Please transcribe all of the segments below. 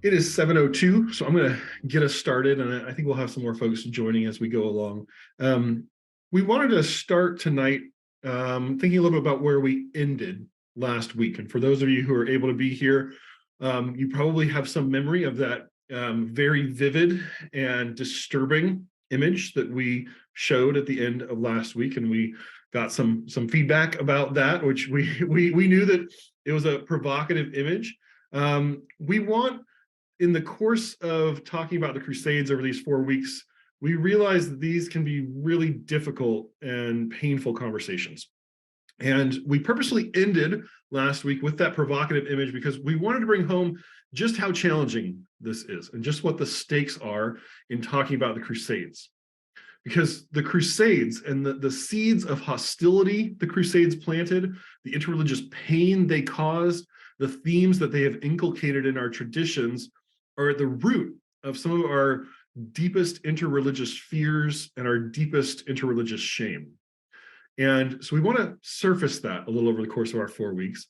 It is 7:02, so I'm going to get us started, and I think we'll have some more folks joining as we go along. We wanted to start tonight thinking a little bit about where we ended last week. And for those of you who are able to be here, you probably have some memory of that very vivid and disturbing image that we showed at the end of last week, and we got some feedback about that, which we knew that it was a provocative image. We want, in the course of talking about the Crusades over these 4 weeks, we realized that these can be really difficult and painful conversations. And we purposely ended last week with that provocative image because we wanted to bring home just how challenging this is and just what the stakes are in talking about the Crusades. Because the Crusades and the seeds of hostility the Crusades planted, the interreligious pain they caused, the themes that they have inculcated in our traditions are at the root of some of our deepest interreligious fears and our deepest interreligious shame. And so we want to surface that a little over the course of our 4 weeks.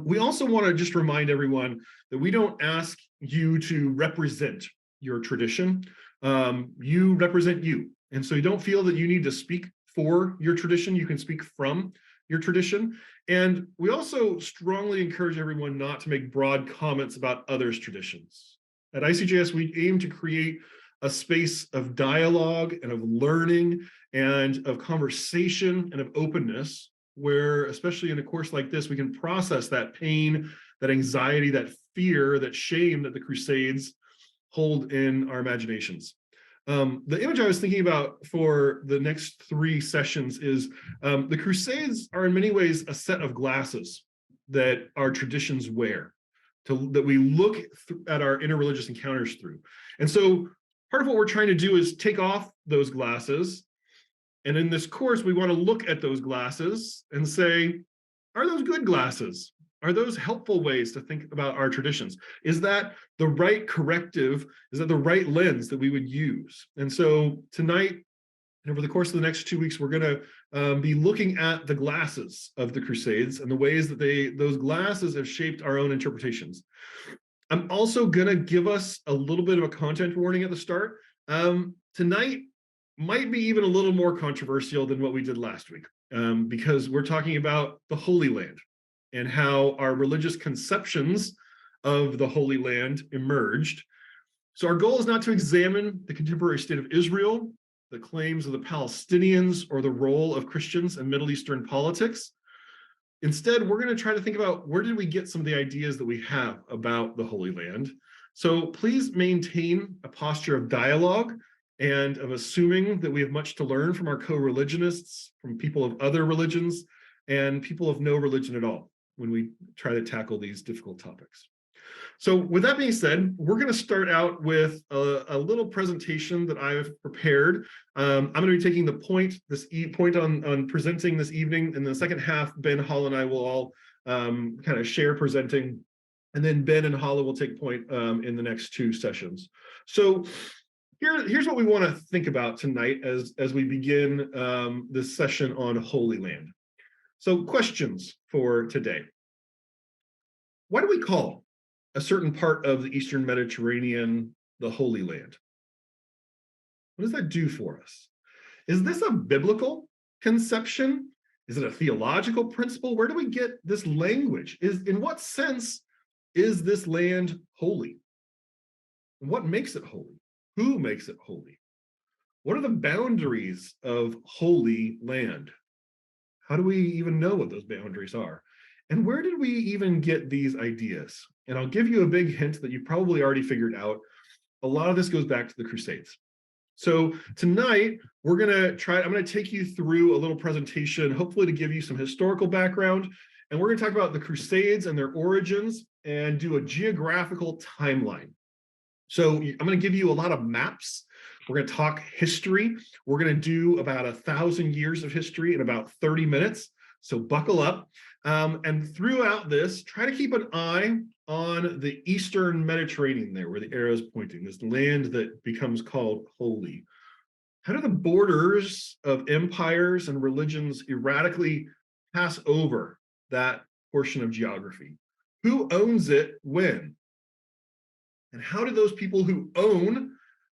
We also want to just remind everyone that we don't ask you to represent your tradition. You represent you. And so you don't feel that you need to speak for your tradition. You can speak from your tradition. And we also strongly encourage everyone not to make broad comments about others' traditions. At ICJS, we aim to create a space of dialogue and of learning and of conversation and of openness, where, especially in a course like this, we can process that pain, that anxiety, that fear, that shame that the Crusades hold in our imaginations. The image I was thinking about for the next 3 sessions is the Crusades are in many ways a set of glasses that our traditions wear, that we look at our interreligious encounters through. And so part of what we're trying to do is take off those glasses. And in this course, we want to look at those glasses and say, are those good glasses? Are those helpful ways to think about our traditions? Is that the right corrective? Is that the right lens that we would use? And so tonight, and over the course of the next 2 weeks, we're going to be looking at the glasses of the Crusades and the ways that those glasses have shaped our own interpretations. I'm also going to give us a little bit of a content warning at the start. Tonight might be even a little more controversial than what we did last week, because we're talking about the Holy Land and how our religious conceptions of the Holy Land emerged. So our goal is not to examine the contemporary state of Israel, the claims of the Palestinians, or the role of Christians in Middle Eastern politics. Instead, we're going to try to think about where did we get some of the ideas that we have about the Holy Land. So please maintain a posture of dialogue and of assuming that we have much to learn from our co-religionists, from people of other religions, and people of no religion at all when we try to tackle these difficult topics. So with that being said, we're going to start out with a little presentation that I've prepared. I'm going to be taking the point on presenting this evening. In the second half, Ben, Halla, and I will all kind of share presenting. And then Ben and Halla will take point in the next 2 sessions. So here's what we want to think about tonight as we begin this session on Holy Land. So questions for today. Why do we call a certain part of the Eastern Mediterranean the Holy Land? What does that do for us? Is this a biblical conception? Is it a theological principle? Where do we get this language? In what sense is this land holy? And what makes it holy? Who makes it holy? What are the boundaries of holy land? How do we even know what those boundaries are? And where did we even get these ideas? And I'll give you a big hint that you probably already figured out. A lot of this goes back to the Crusades. So tonight, I'm going to take you through a little presentation, hopefully to give you some historical background. And we're going to talk about the Crusades and their origins and do a geographical timeline. So I'm going to give you a lot of maps. We're going to talk history. We're going to do about 1,000 years of history in about 30 minutes. So buckle up. And throughout this, try to keep an eye on the Eastern Mediterranean there, where the arrow is pointing, this land that becomes called holy. How do the borders of empires and religions erratically pass over that portion of geography? Who owns it when? And how do those people who own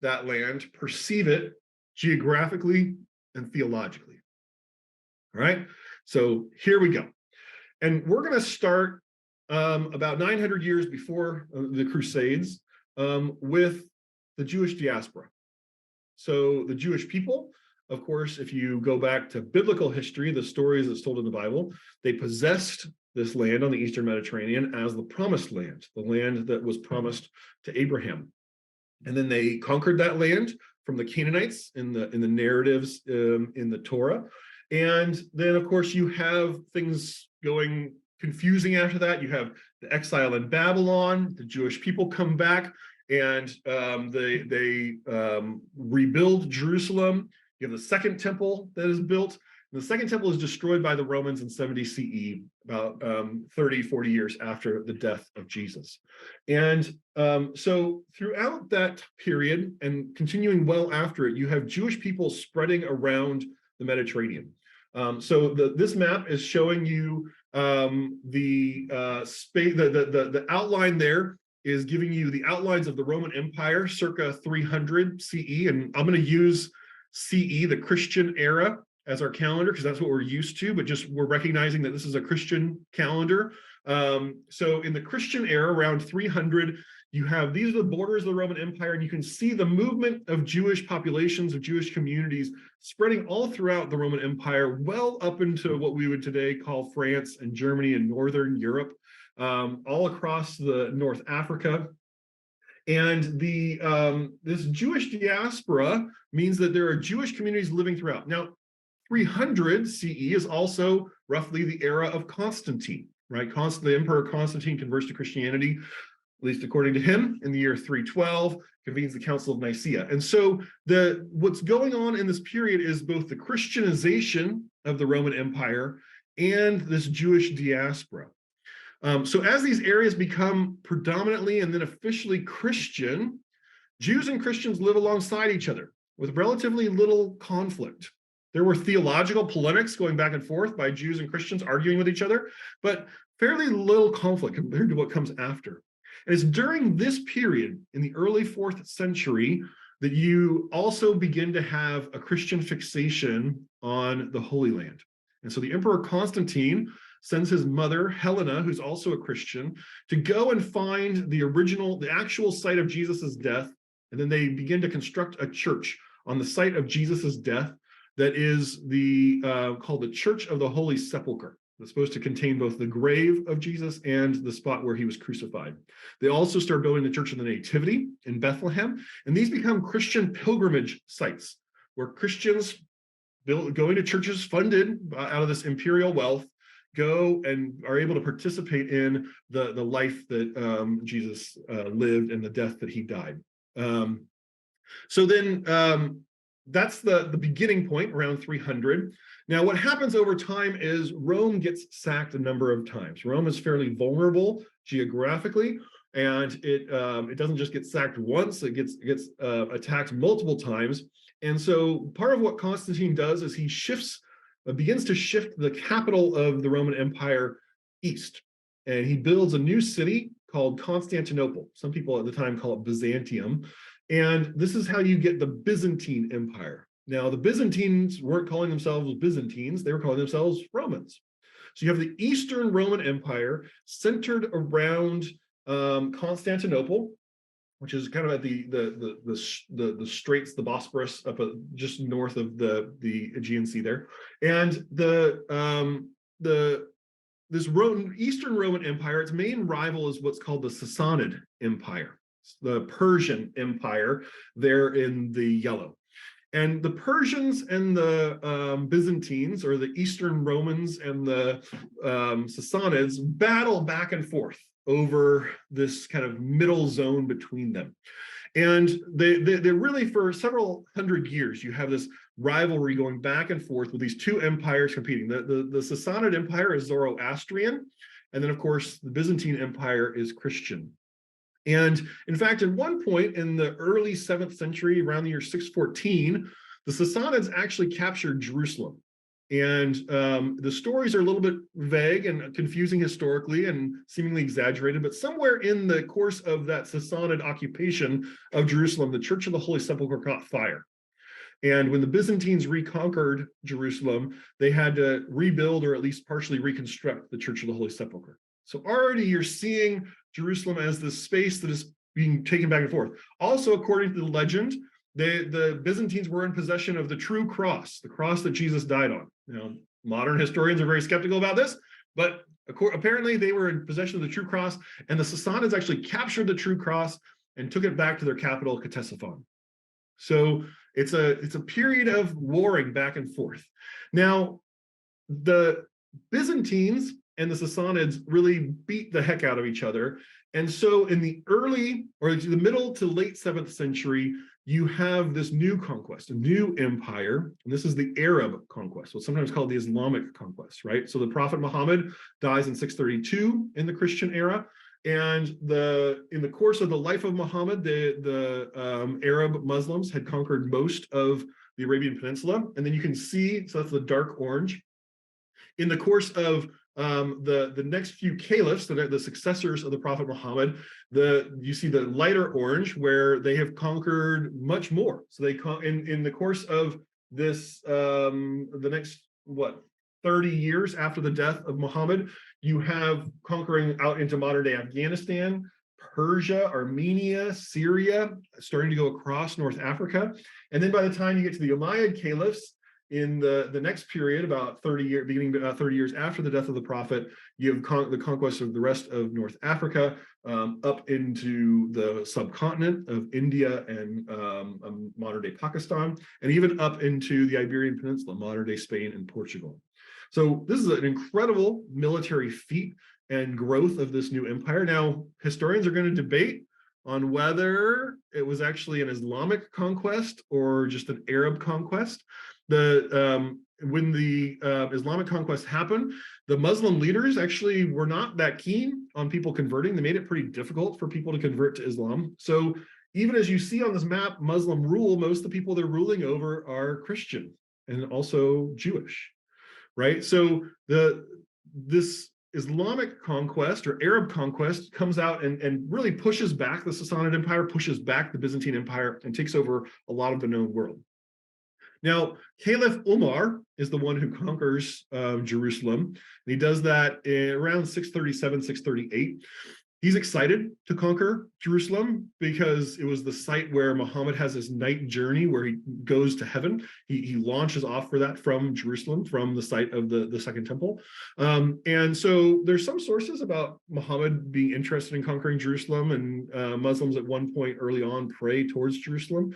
that land perceive it geographically and theologically? All right, so here we go. And we're going to start about 900 years before the Crusades with the Jewish diaspora. So the Jewish people, of course, if you go back to biblical history, the stories that's told in the Bible, they possessed this land on the Eastern Mediterranean as the promised land, the land that was promised to Abraham. And then they conquered that land from the Canaanites in the narratives in the Torah. And then, of course, you have things going confusing after that. You have the exile in Babylon, the Jewish people come back, and they rebuild Jerusalem. You have the second temple that is built. And the second temple is destroyed by the Romans in 70 CE, about 30, 40 years after the death of Jesus. And so throughout that period and continuing well after it, you have Jewish people spreading around the Mediterranean. So this map is showing you the outline there is giving you the outlines of the Roman Empire circa 300 CE. And I'm going to use CE, the Christian era, as our calendar, because that's what we're used to, but just we're recognizing that this is a Christian calendar. So in the Christian era, around 300, you have, these are the borders of the Roman Empire, and you can see the movement of Jewish populations, of Jewish communities spreading all throughout the Roman Empire, well up into what we would today call France and Germany and Northern Europe, all across the North Africa. And this Jewish diaspora means that there are Jewish communities living throughout. Now, 300 CE is also roughly the era of Constantine, right? The Emperor Constantine converts to Christianity, at least according to him, in the year 312, convenes the Council of Nicaea. And so what's going on in this period is both the Christianization of the Roman Empire and this Jewish diaspora. So as these areas become predominantly and then officially Christian, Jews and Christians live alongside each other with relatively little conflict. There were theological polemics going back and forth by Jews and Christians arguing with each other, but fairly little conflict compared to what comes after. And it's during this period in the early 4th century that you also begin to have a Christian fixation on the Holy Land. And so the Emperor Constantine sends his mother, Helena, who's also a Christian, to go and find the actual site of Jesus's death. And then they begin to construct a church on the site of Jesus's death that is called the Church of the Holy Sepulchre. It's supposed to contain both the grave of Jesus and the spot where he was crucified. They also start building the Church of the Nativity in Bethlehem, and these become Christian pilgrimage sites where Christians going to churches funded out of this imperial wealth go and are able to participate in the life that Jesus lived and the death that he died. So then that's the beginning point around 300. Now, what happens over time is Rome gets sacked a number of times. Rome is fairly vulnerable geographically, and it doesn't just get sacked once, it gets attacked multiple times. And so part of what Constantine does is he begins to shift the capital of the Roman Empire east. And he builds a new city called Constantinople. Some people at the time call it Byzantium. And this is how you get the Byzantine Empire. Now, the Byzantines weren't calling themselves Byzantines, they were calling themselves Romans. So you have the Eastern Roman Empire centered around Constantinople, which is kind of at the straits, the Bosporus, up just north of the Aegean Sea there. And this Eastern Roman Empire, its main rival is what's called the Sassanid Empire, the Persian Empire there in the yellow. And the Persians and the Byzantines, or the Eastern Romans and the Sassanids, battle back and forth over this kind of middle zone between them. And they're really, for several hundred years, you have this rivalry going back and forth with these two empires competing. The Sassanid Empire is Zoroastrian, and then, of course, the Byzantine Empire is Christian. And in fact, at one point in the early 7th century, around the year 614, the Sassanids actually captured Jerusalem. And the stories are a little bit vague and confusing historically and seemingly exaggerated, but somewhere in the course of that Sassanid occupation of Jerusalem, the Church of the Holy Sepulchre caught fire. And when the Byzantines reconquered Jerusalem, they had to rebuild or at least partially reconstruct the Church of the Holy Sepulchre. So already you're seeing Jerusalem as this space that is being taken back and forth. Also, according to the legend, the Byzantines were in possession of the true cross, the cross that Jesus died on. Modern historians are very skeptical about this, but apparently they were in possession of the true cross, and the Sassanids actually captured the true cross and took it back to their capital, Ctesiphon. So it's a period of warring back and forth. Now, the Byzantines and the Sassanids really beat the heck out of each other. And so in the early or the middle to late 7th century, you have this new conquest, a new empire, and this is the Arab conquest, what's sometimes called the Islamic conquest, right? So the Prophet Muhammad dies in 632 in the Christian era, and in the course of the life of Muhammad, the Arab Muslims had conquered most of the Arabian Peninsula, and then you can see, so that's the dark orange. In the course of the next few caliphs, the successors of the Prophet Muhammad, you see the lighter orange where they have conquered much more. So they in the course of this the next 30 years after the death of Muhammad, you have conquering out into modern day Afghanistan, Persia, Armenia, Syria, starting to go across North Africa. And then by the time you get to the Umayyad caliphs, in the next period, about 30 years, beginning about 30 years after the death of the Prophet, you have the conquest of the rest of North Africa, up into the subcontinent of India and modern-day Pakistan, and even up into the Iberian Peninsula, modern-day Spain and Portugal. So this is an incredible military feat and growth of this new empire. Now, historians are going to debate on whether it was actually an Islamic conquest or just an Arab conquest. When the Islamic conquest happened, the Muslim leaders actually were not that keen on people converting. They made it pretty difficult for people to convert to Islam. So even as you see on this map, Muslim rule, most of the people they're ruling over are Christian and also Jewish, right? So this Islamic conquest or Arab conquest comes out and really pushes back the Sassanid Empire, pushes back the Byzantine Empire, and takes over a lot of the known world. Now, Caliph Umar is the one who conquers Jerusalem, and he does that around 637, 638. He's excited to conquer Jerusalem because it was the site where Muhammad has his night journey where he goes to heaven. He launches off for that from Jerusalem, from the site of the Second Temple. And so there's some sources about Muhammad being interested in conquering Jerusalem, and Muslims at one point early on pray towards Jerusalem.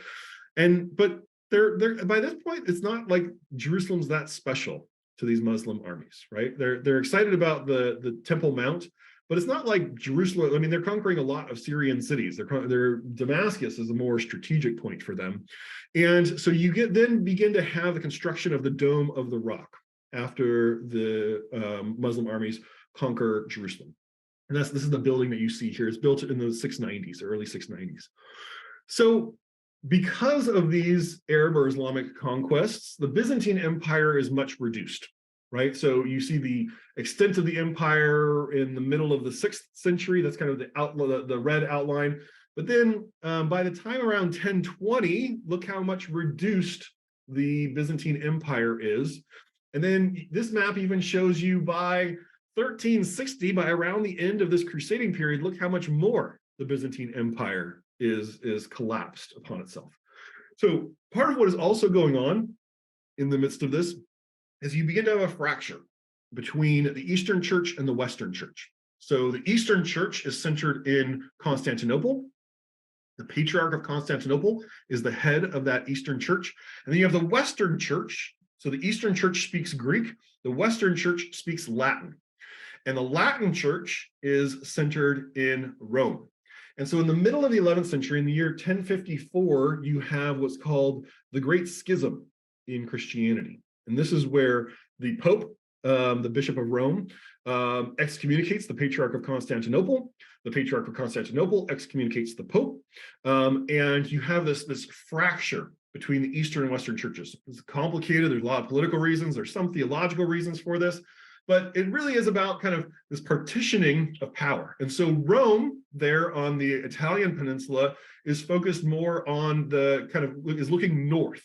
But by this point, it's not like Jerusalem's that special to these Muslim armies, right? They're excited about the Temple Mount, but it's not like Jerusalem. I mean, they're conquering a lot of Syrian cities. Damascus is a more strategic point for them. And so you then begin to have the construction of the Dome of the Rock after the Muslim armies conquer Jerusalem. And this is the building that you see here. It's built in the 690s, early 690s. So because of these Arab or Islamic conquests, the Byzantine Empire is much reduced, right? So you see the extent of the empire in the middle of the 6th century. That's kind of the red outline. But then by the time around 1020, look how much reduced the Byzantine Empire is. And then this map even shows you by 1360, by around the end of this crusading period, look how much more the Byzantine Empire is collapsed upon itself. So part of what is also going on in the midst of this is you begin to have a fracture between the Eastern Church and the Western Church. So the Eastern Church is centered in Constantinople. The Patriarch of Constantinople is the head of that Eastern Church. And then you have the Western Church. So the Eastern Church speaks Greek. The Western Church speaks Latin. And the Latin Church is centered in Rome. And so in the middle of the 11th century, in the year 1054, you have what's called the Great Schism in Christianity. And this is where the Pope, the Bishop of Rome, excommunicates the Patriarch of Constantinople. The Patriarch of Constantinople excommunicates the Pope. And you have this fracture between the Eastern and Western churches. It's complicated. There's a lot of political reasons. There's some theological reasons for this, but it really is about kind of this partitioning of power. And so Rome there on the Italian peninsula is focused more on is looking north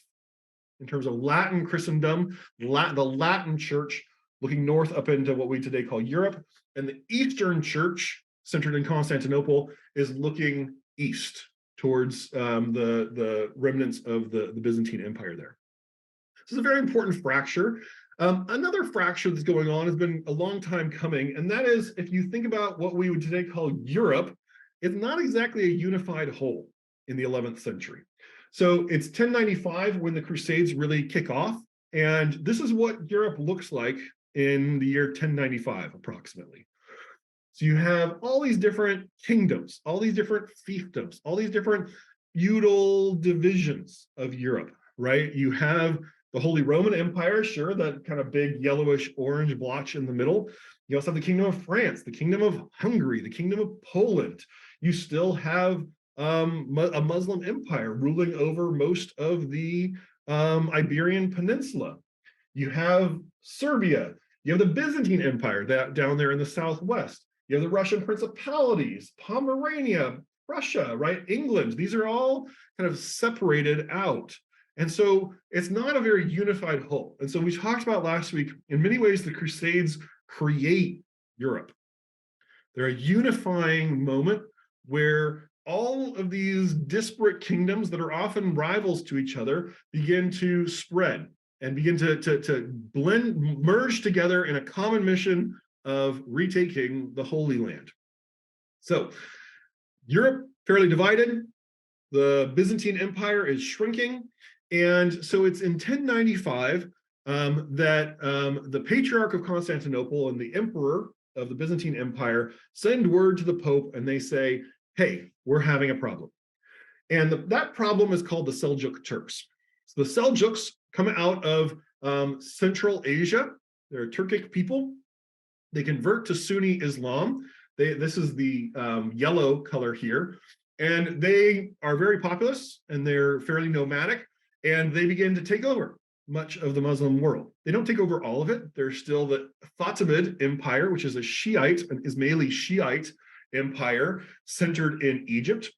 in terms of Latin Christendom, the Latin church looking north up into what we today call Europe. And the Eastern church, centered in Constantinople, is looking east towards the remnants of the Byzantine Empire there. This is a very important fracture. Another fracture that's going on has been a long time coming, and that is, if you think about what we would today call Europe, it's not exactly a unified whole in the 11th century. So it's 1095 when the Crusades really kick off, and this is what Europe looks like in the year 1095 approximately. So you have all these different kingdoms, all these different fiefdoms, all these different feudal divisions of Europe, right? You have the Holy Roman Empire, sure, that kind of big yellowish orange blotch in the middle. You also have the Kingdom of France, the Kingdom of Hungary, the Kingdom of Poland. You still have a Muslim empire ruling over most of the Iberian Peninsula. You have Serbia. You have the Byzantine Empire down there in the southwest. You have the Russian principalities, Pomerania, Prussia, right? England. These are all kind of separated out. And so it's not a very unified whole. And so we talked about last week, in many ways, the Crusades create Europe. They're a unifying moment where all of these disparate kingdoms that are often rivals to each other begin to spread and begin to merge together in a common mission of retaking the Holy Land. So Europe, fairly divided. The Byzantine Empire is shrinking. And so it's in 1095 that the Patriarch of Constantinople and the Emperor of the Byzantine Empire send word to the Pope, and they say, hey, we're having a problem. And that problem is called the Seljuk Turps. So the Seljuks come out of Central Asia. They're a Turkic people. They convert to Sunni Islam. This is the yellow color here. And they are very populous, and they're fairly nomadic, and they begin to take over much of the Muslim world. They don't take over all of it. There's still the Fatimid Empire, which is an Ismaili Shiite empire centered in Egypt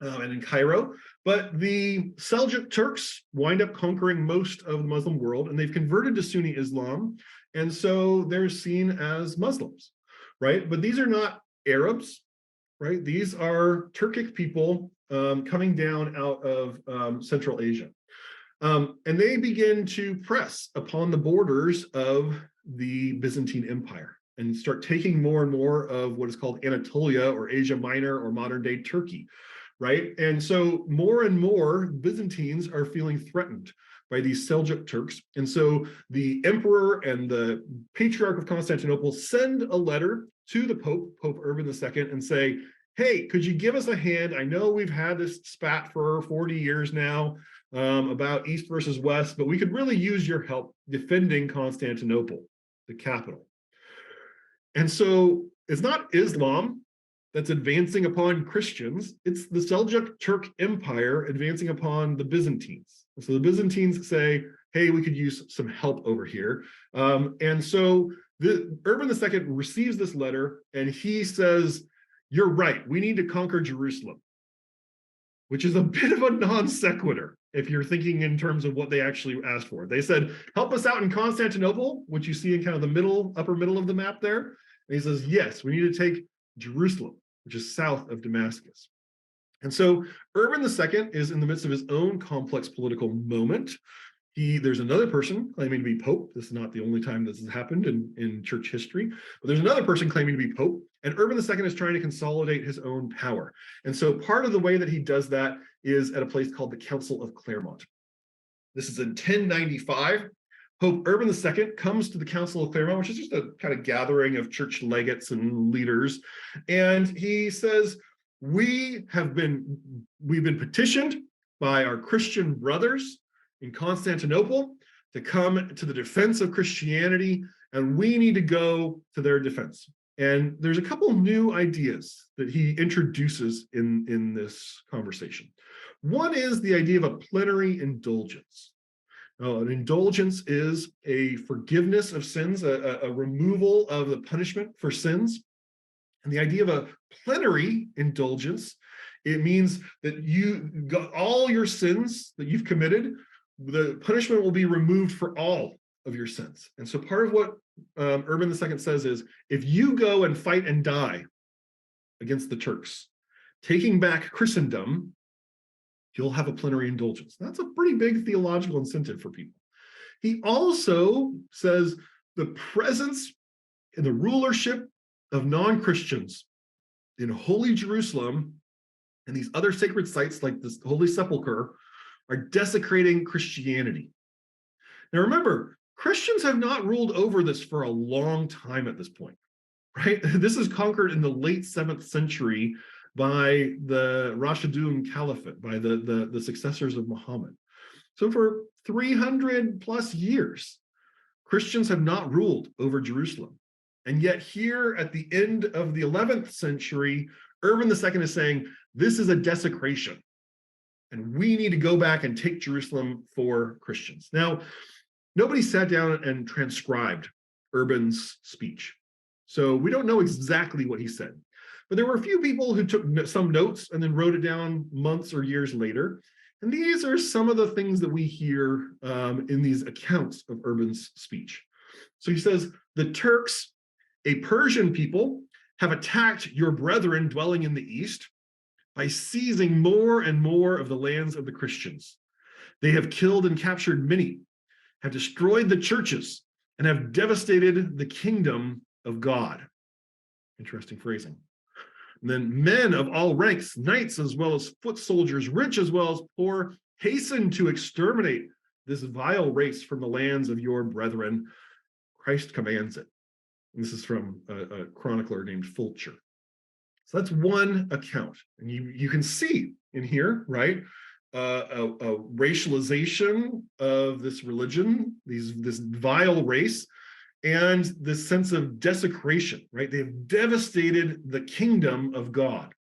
and in Cairo. But the Seljuk Turks wind up conquering most of the Muslim world, and they've converted to Sunni Islam. And so they're seen as Muslims, right? But these are not Arabs, right? These are Turkic people coming down out of Central Asia. And they begin to press upon the borders of the Byzantine Empire and start taking more and more of what is called Anatolia or Asia Minor or modern day Turkey, right? And so more and more Byzantines are feeling threatened by these Seljuk Turks. And so the emperor and the Patriarch of Constantinople send a letter to the Pope, Pope Urban II, and say, hey, could you give us a hand? I know we've had this spat for 40 years now about East versus West, but we could really use your help defending Constantinople, the capital. And so it's not Islam that's advancing upon Christians, it's the Seljuk Turk Empire advancing upon the Byzantines. And so the Byzantines say, hey, we could use some help over here. And so Urban II receives this letter, and he says, you're right, we need to conquer Jerusalem, which is a bit of a non sequitur if you're thinking in terms of what they actually asked for. They said, help us out in Constantinople, which you see in kind of the upper middle of the map there. And he says, yes, we need to take Jerusalem, which is south of Damascus. And so Urban II is in the midst of his own complex political moment. There's another person claiming to be Pope. This is not the only time this has happened in church history, but there's another person claiming to be Pope, and Urban II is trying to consolidate his own power. And so part of the way that he does that is at a place called the Council of Claremont. This is in 1095. Pope Urban II comes to the Council of Claremont, which is just a kind of gathering of church legates and leaders. And he says, we've been petitioned by our Christian brothers in Constantinople to come to the defense of Christianity, and we need to go to their defense. And there's a couple new ideas that he introduces in this conversation. One is the idea of a plenary indulgence. An indulgence is a forgiveness of sins, a removal of the punishment for sins. And the idea of a plenary indulgence, it means that you got all your sins that you've committed, the punishment will be removed for all of your sins. And so part of what Urban II says is, if you go and fight and die against the Turks, taking back Christendom, you'll have a plenary indulgence. That's a pretty big theological incentive for people. He also says the presence and the rulership of non-Christians in Holy Jerusalem and these other sacred sites like this Holy Sepulchre are desecrating Christianity. Now remember, Christians have not ruled over this for a long time at this point, right? This is conquered in the late 7th century by the Rashidun Caliphate, by the successors of Muhammad. So for 300 plus years, Christians have not ruled over Jerusalem. And yet here at the end of the 11th century, Urban II is saying, this is a desecration, and we need to go back and take Jerusalem for Christians. Now, nobody sat down and transcribed Urban's speech, so we don't know exactly what he said. But there were a few people who took some notes and then wrote it down months or years later. And these are some of the things that we hear in these accounts of Urban's speech. So he says, the Turks, a Persian people, have attacked your brethren dwelling in the east by seizing more and more of the lands of the Christians. They have killed and captured many, have destroyed the churches, and have devastated the kingdom of God. Interesting phrasing. And then men of all ranks, knights as well as foot soldiers, rich as well as poor, hasten to exterminate this vile race from the lands of your brethren. Christ commands it. And this is from a chronicler named Fulcher. So that's one account. And you can see in here, right, a racialization of this religion, this vile race, and this sense of desecration, right? They've devastated the kingdom of God.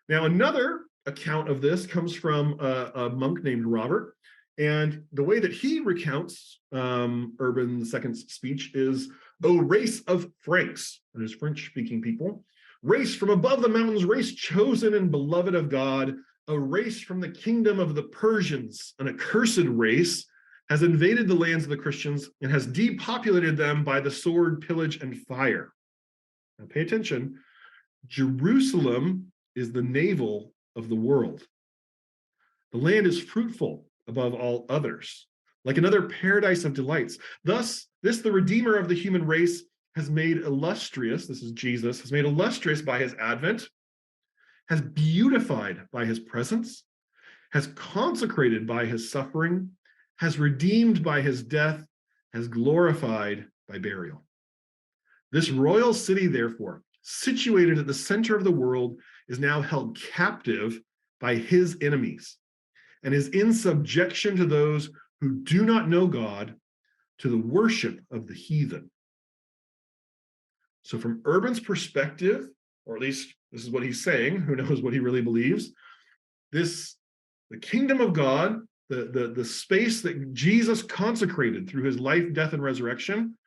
Now, another account of this comes from a monk named Robert, and the way that he recounts Urban II's speech is, "O race of Franks," that is French-speaking people, "race from above the mountains, race chosen and beloved of God, a race from the kingdom of the Persians, an accursed race, has invaded the lands of the Christians and has depopulated them by the sword, pillage, and fire." Now pay attention. Jerusalem is the navel of the world. The land is fruitful above all others, like another paradise of delights. Thus, this, the Redeemer of the human race, has made illustrious, this is Jesus, has made illustrious by his advent, has beautified by his presence, has consecrated by his suffering, has redeemed by his death, has glorified by burial. This royal city, therefore, situated at the center of the world, is now held captive by his enemies and is in subjection to those who do not know God, to the worship of the heathen. So from Urban's perspective, or at least this is what he's saying, who knows what he really believes, the kingdom of God, the space that Jesus consecrated through his life, death, and resurrection,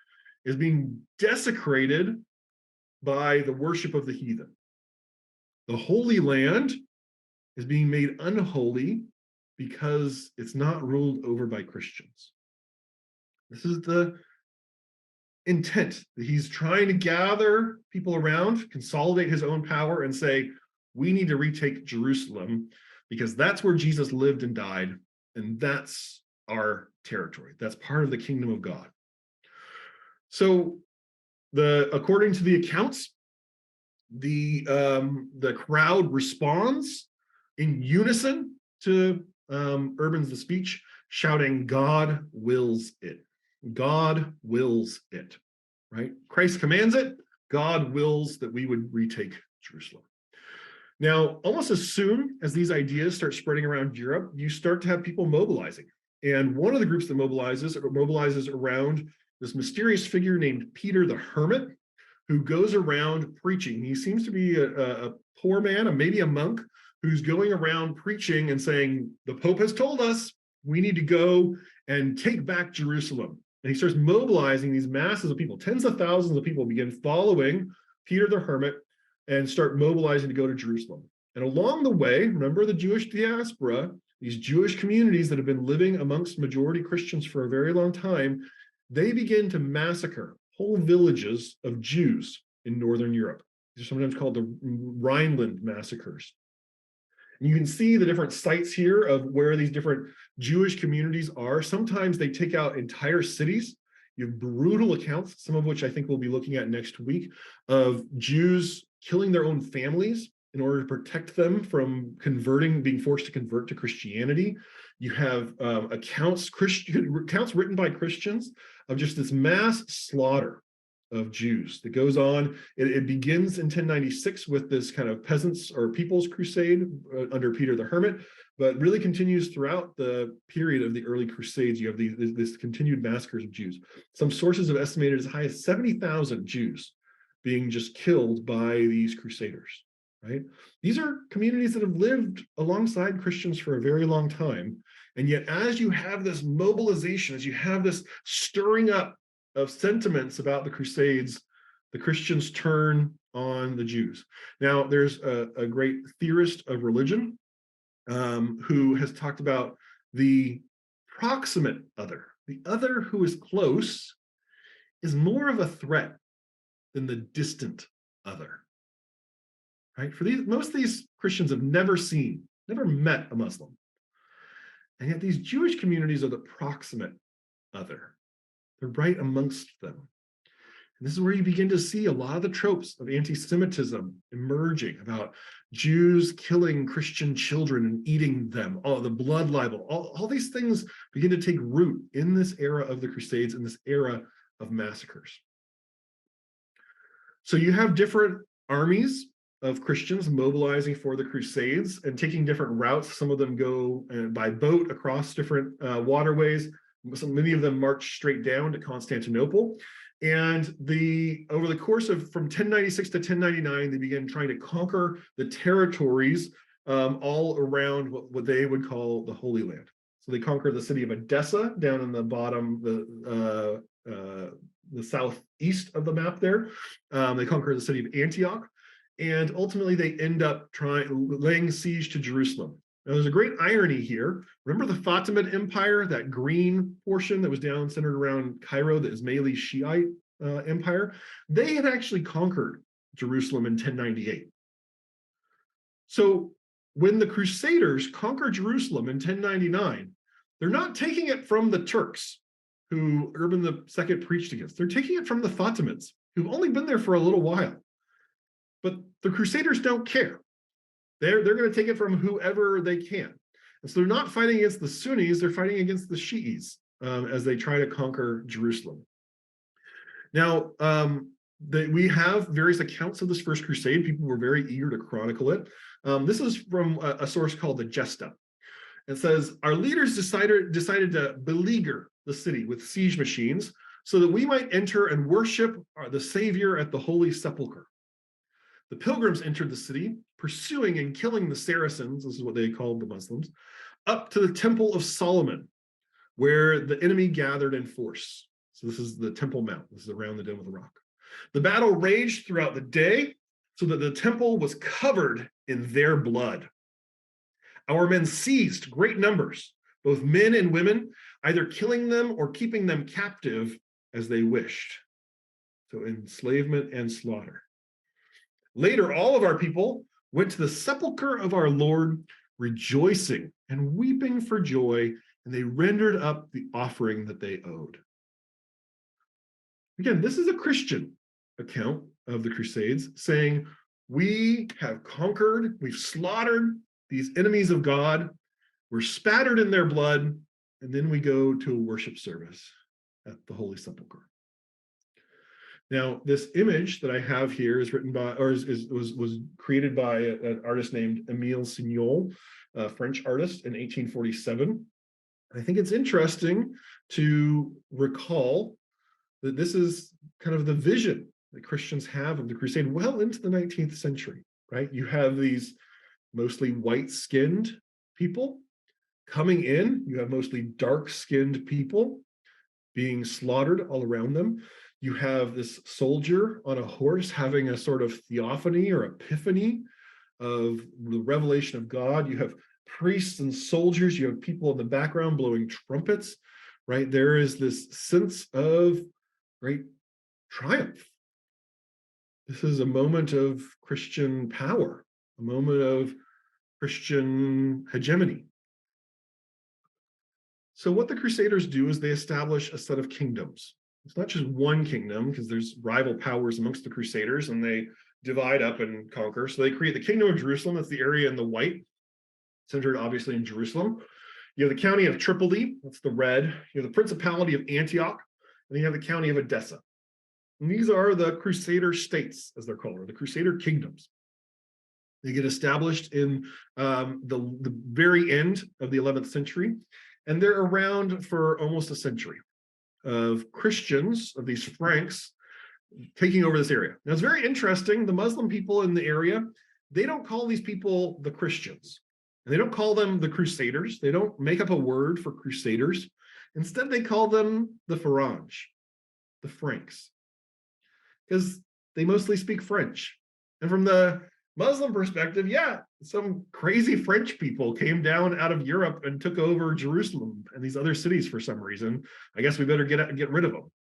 is being desecrated by the worship of the heathen. The Holy Land is being made unholy because it's not ruled over by Christians. This is the intent, that he's trying to gather people around, consolidate his own power, and say, we need to retake Jerusalem because that's where Jesus lived and died, and that's our territory. That's part of the kingdom of God. So according to the accounts, the crowd responds in unison to Urban's speech, shouting, "God wills it. God wills it," right? Christ commands it. God wills that we would retake Jerusalem. Now, almost as soon as these ideas start spreading around Europe, you start to have people mobilizing. And one of the groups that mobilizes around this mysterious figure named Peter the Hermit, who goes around preaching. He seems to be a poor man, maybe a monk, who's going around preaching and saying, the Pope has told us we need to go and take back Jerusalem. And he starts mobilizing these masses of people. Tens of thousands of people begin following Peter the Hermit and start mobilizing to go to Jerusalem. And along the way, remember the Jewish diaspora, these Jewish communities that have been living amongst majority Christians for a very long time, they begin to massacre whole villages of Jews in Northern Europe. These are sometimes called the Rhineland massacres. And you can see the different sites here of where these different Jewish communities are. Sometimes they take out entire cities. You have brutal accounts, some of which I think we'll be looking at next week, of Jews killing their own families in order to protect them from being forced to convert to Christianity. You have accounts written by Christians of just this mass slaughter of Jews that goes on. It begins in 1096 with this kind of peasants or people's crusade under Peter the Hermit, but really continues throughout the period of the early Crusades. You have this continued massacres of Jews. Some sources have estimated as high as 70,000 Jews being just killed by these crusaders, right? These are communities that have lived alongside Christians for a very long time. And yet, as you have this mobilization, as you have this stirring up of sentiments about the Crusades, the Christians turn on the Jews. Now, there's a great theorist of religion who has talked about the proximate other. The other who is close is more of a threat than the distant other. Right? Most of these Christians have never met a Muslim. And yet these Jewish communities are the proximate other. They're right amongst them. And this is where you begin to see a lot of the tropes of anti-Semitism emerging about Jews killing Christian children and eating them, all the blood libel, all these things begin to take root in this era of the Crusades, in this era of massacres. So you have different armies of Christians mobilizing for the Crusades and taking different routes. Some of them go by boat across different waterways. Many of them march straight down to Constantinople. And over the course of from 1096 to 1099, they begin trying to conquer the territories all around what they would call the Holy Land. So they conquer the city of Edessa down in the bottom, the southeast of the map there. They conquer the city of Antioch. And ultimately, they end up laying siege to Jerusalem. Now, there's a great irony here. Remember the Fatimid Empire, that green portion that was centered around Cairo, the Ismaili Shiite empire? They had actually conquered Jerusalem in 1098. So when the Crusaders conquer Jerusalem in 1099, they're not taking it from the Turks, who Urban II preached against. They're taking it from the Fatimids, who've only been there for a little while. But the Crusaders don't care. They're going to take it from whoever they can. And so they're not fighting against the Sunnis, they're fighting against the Shi'is as they try to conquer Jerusalem. Now, we have various accounts of this First Crusade. People were very eager to chronicle it. This is from a source called the Gesta. It says, our leaders decided to beleaguer the city with siege machines so that we might enter and worship the Savior at the Holy Sepulchre. The pilgrims entered the city, pursuing and killing the Saracens, this is what they called the Muslims, up to the Temple of Solomon, where the enemy gathered in force. So this is the Temple Mount. This is around the Dome of the Rock. The battle raged throughout the day so that the temple was covered in their blood. Our men seized great numbers, both men and women, either killing them or keeping them captive as they wished. So enslavement and slaughter. Later, all of our people went to the sepulchre of our Lord, rejoicing and weeping for joy, and they rendered up the offering that they owed. Again, this is a Christian account of the Crusades saying, we have conquered, we've slaughtered these enemies of God, we're spattered in their blood, and then we go to a worship service at the Holy Sepulchre. Now, this image that I have here is written by, or was created by an artist named Émile Signol, a French artist in 1847. I think it's interesting to recall that this is kind of the vision that Christians have of the crusade well into the 19th century, right? You have these mostly white-skinned people coming in. You have mostly dark-skinned people being slaughtered all around them. You have this soldier on a horse having a sort of theophany or epiphany of the revelation of God. You have priests and soldiers. You have people in the background blowing trumpets, right? There is this sense of great triumph. This is a moment of Christian power, a moment of Christian hegemony. So what the Crusaders do is they establish a set of kingdoms. It's not just one kingdom, because there's rival powers amongst the Crusaders, and they divide up and conquer. So they create the Kingdom of Jerusalem. That's the area in the white, centered obviously in Jerusalem. You have the county of Tripoli, that's the red. You have the Principality of Antioch, and then you have the county of Edessa. And these are the Crusader states, as they're called, or the Crusader kingdoms. They get established in the very end of the 11th century, and they're around for almost a century of Christians, of these Franks, taking over this area. Now, it's very interesting. The Muslim people in the area, they don't call these people the Christians. And they don't call them the Crusaders. They don't make up a word for Crusaders. Instead, they call them the Farange, the Franks, because they mostly speak French. And from the Muslim perspective, yeah, some crazy French people came down out of Europe and took over Jerusalem and these other cities for some reason. I guess we better get rid of them.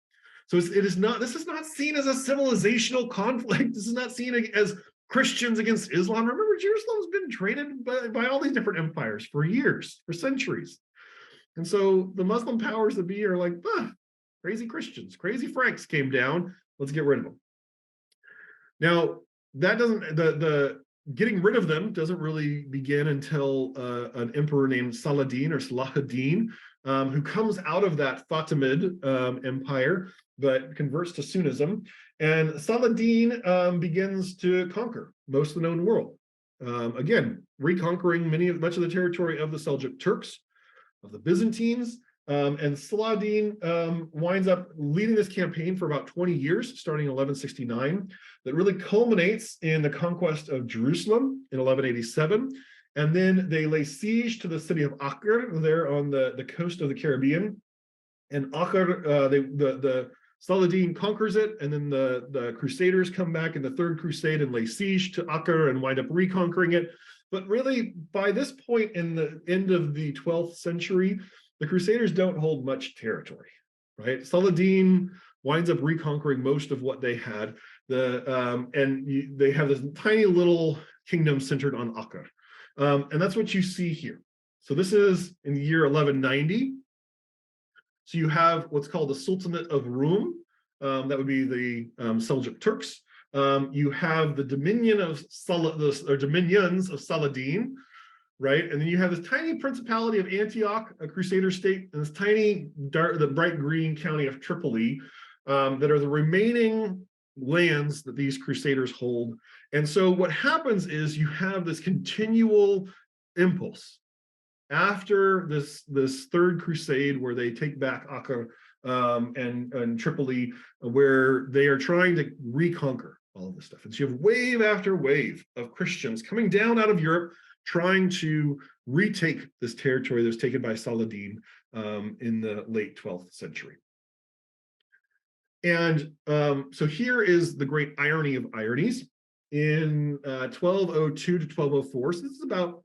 So this is not seen as a civilizational conflict. This is not seen as Christians against Islam. Remember, Jerusalem's been traded by all these different empires for years, for centuries. And so the Muslim powers that be are like, crazy Christians, crazy Franks came down. Let's get rid of them. Now, that doesn't, the getting rid of them doesn't really begin until an emperor named Saladin or Saladin, who comes out of that Fatimid empire, but converts to Sunnism. And Saladin begins to conquer most of the known world. Again, reconquering much of the territory of the Seljuk Turks, of the Byzantines. And Saladin winds up leading this campaign for about 20 years, starting in 1169, that really culminates in the conquest of Jerusalem in 1187. And then they lay siege to the city of Acre there on the coast of the Caribbean. And Acre, the Saladin conquers it, and then the Crusaders come back in the Third Crusade and lay siege to Acre and wind up reconquering it. But really, by this point in the end of the 12th century, the Crusaders don't hold much territory, right? Saladin winds up reconquering most of what they had. They have this tiny little kingdom centered on Acre. And that's what you see here. So this is in the year 1190. So you have what's called the Sultanate of Rum. That would be the Seljuk Turks. You have the dominions of Saladin, right? And then you have this tiny principality of Antioch, a Crusader state, and this tiny, the bright green county of Tripoli, that are the remaining lands that these Crusaders hold. And so what happens is you have this continual impulse after this Third Crusade, where they take back Acre and Tripoli, where they are trying to reconquer all of this stuff. And so you have wave after wave of Christians coming down out of Europe, trying to retake this territory that was taken by Saladin in the late 12th century. And so here is the great irony of ironies. In 1202 to 1204, so this is about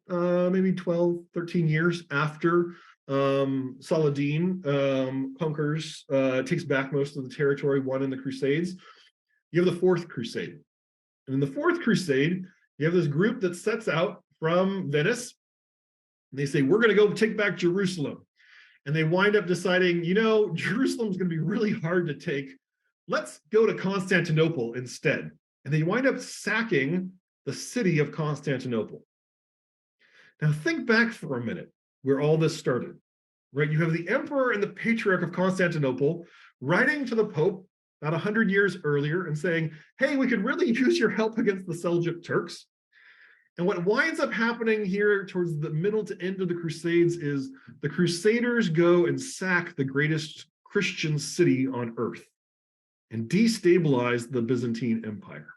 maybe 12, 13 years after Saladin conquers, takes back most of the territory won in the Crusades, you have the Fourth Crusade. And in the Fourth Crusade, you have this group that sets out from Venice, and they say, we're going to go take back Jerusalem. And they wind up deciding, Jerusalem's going to be really hard to take. Let's go to Constantinople instead. And they wind up sacking the city of Constantinople. Now think back for a minute where all this started, right? You have the emperor and the patriarch of Constantinople writing to the Pope about 100 years earlier and saying, hey, we could really use your help against the Seljuk Turks. And what winds up happening here towards the middle to end of the Crusades is the Crusaders go and sack the greatest Christian city on earth. and destabilize the Byzantine Empire.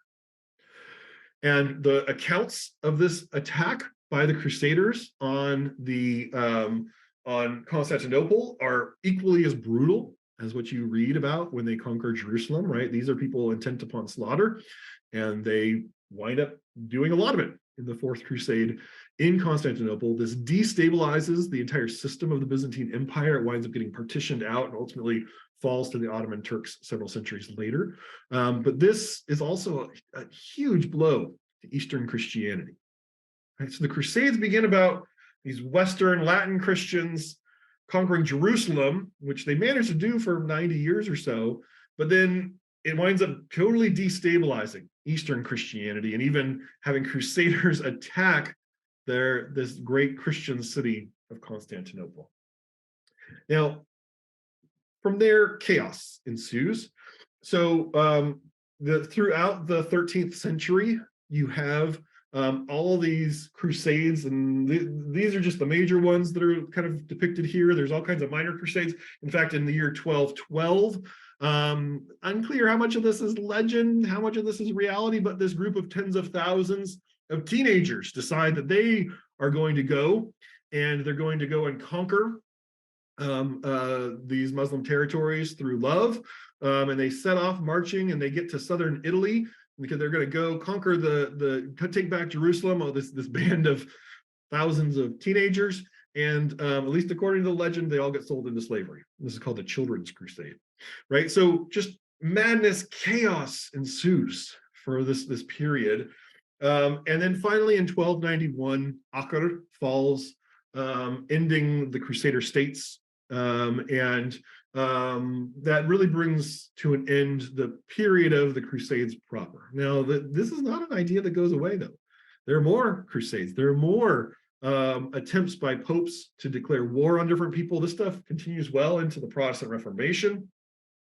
And the accounts of this attack by the Crusaders on Constantinople are equally as brutal as what you read about when they conquer Jerusalem, right? These are people intent upon slaughter, and they wind up doing a lot of it in the Fourth Crusade in Constantinople. This destabilizes the entire system of the Byzantine Empire. It winds up getting partitioned out and ultimately falls to the Ottoman Turks several centuries later. But this is also a huge blow to Eastern Christianity. Right? So the Crusades begin about these Western Latin Christians conquering Jerusalem, which they managed to do for 90 years or so, but then it winds up totally destabilizing Eastern Christianity and even having Crusaders attack this great Christian city of Constantinople. Now, from there, chaos ensues. So throughout the 13th century, you have all these crusades, and these are just the major ones that are kind of depicted here. There's all kinds of minor crusades. In fact, in the year 1212, unclear how much of this is legend, how much of this is reality, but this group of tens of thousands of teenagers decide that they are going to go, and they're going to go and conquer these Muslim territories through love. And they set off marching, and they get to southern Italy, because they're going to go conquer take back Jerusalem. Oh, this band of thousands of teenagers, and at least according to the legend, they all get sold into slavery. This is called the Children's Crusade, right? So just madness, chaos ensues for this period. And then finally in 1291, Acre falls, ending the Crusader states. That really brings to an end the period of the Crusades proper. Now, this is not an idea that goes away, though. There are more Crusades. There are more attempts by popes to declare war on different people. This stuff continues well into the Protestant Reformation.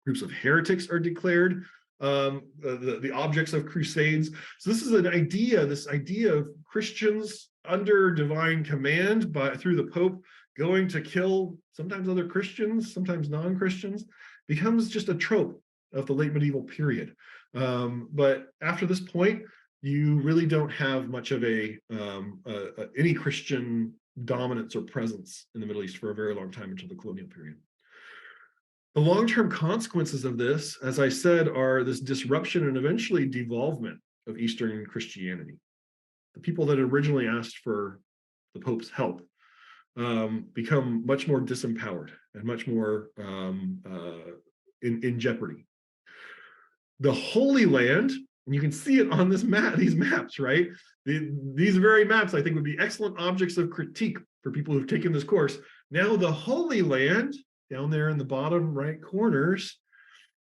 Groups of heretics are declared the objects of crusades. So this is this idea of Christians under divine command through the Pope going to kill sometimes other Christians, sometimes non-Christians, becomes just a trope of the late medieval period. But after this point, you really don't have much of any Christian dominance or presence in the Middle East for a very long time until the colonial period. The long-term consequences of this, as I said, are this disruption and eventually devolvement of Eastern Christianity. The people that originally asked for the Pope's help become much more disempowered and much more in jeopardy. The Holy Land, and you can see it on these maps, right? These very maps, I think, would be excellent objects of critique for people who've taken this course. Now, the Holy Land, down there in the bottom right corners,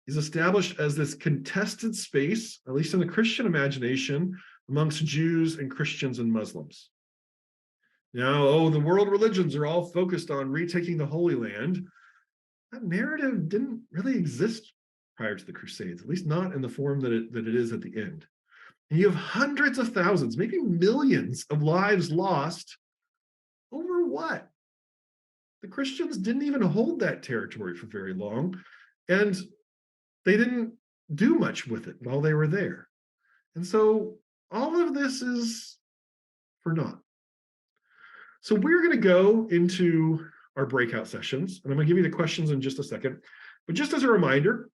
is established as this contested space, at least in the Christian imagination, amongst Jews and Christians and Muslims. Now, the world religions are all focused on retaking the Holy Land. That narrative didn't really exist prior to the Crusades, at least not in the form that it is at the end. And you have hundreds of thousands, maybe millions of lives lost over what? The Christians didn't even hold that territory for very long, and they didn't do much with it while they were there. And so all of this is for naught. So we're going to go into our breakout sessions, and I'm going to give you the questions in just a second. But just as a reminder,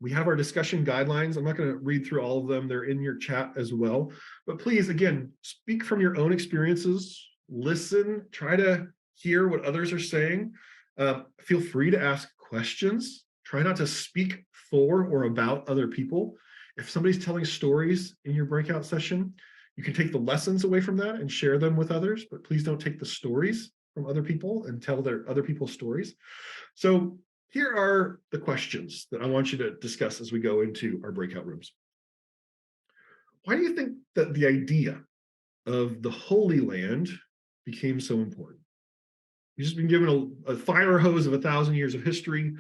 we have our discussion guidelines. I'm not going to read through all of them. They're in your chat as well. But please, again, speak from your own experiences. Listen, try to hear what others are saying. Feel free to ask questions. Try not to speak for or about other people. If somebody's telling stories in your breakout session, you can take the lessons away from that and share them with others, but please don't take the stories from other people and tell other people's stories. So here are the questions that I want you to discuss as we go into our breakout rooms. Why do you think that the idea of the Holy Land became so important? You've just been given a fire hose of 1,000 years of history.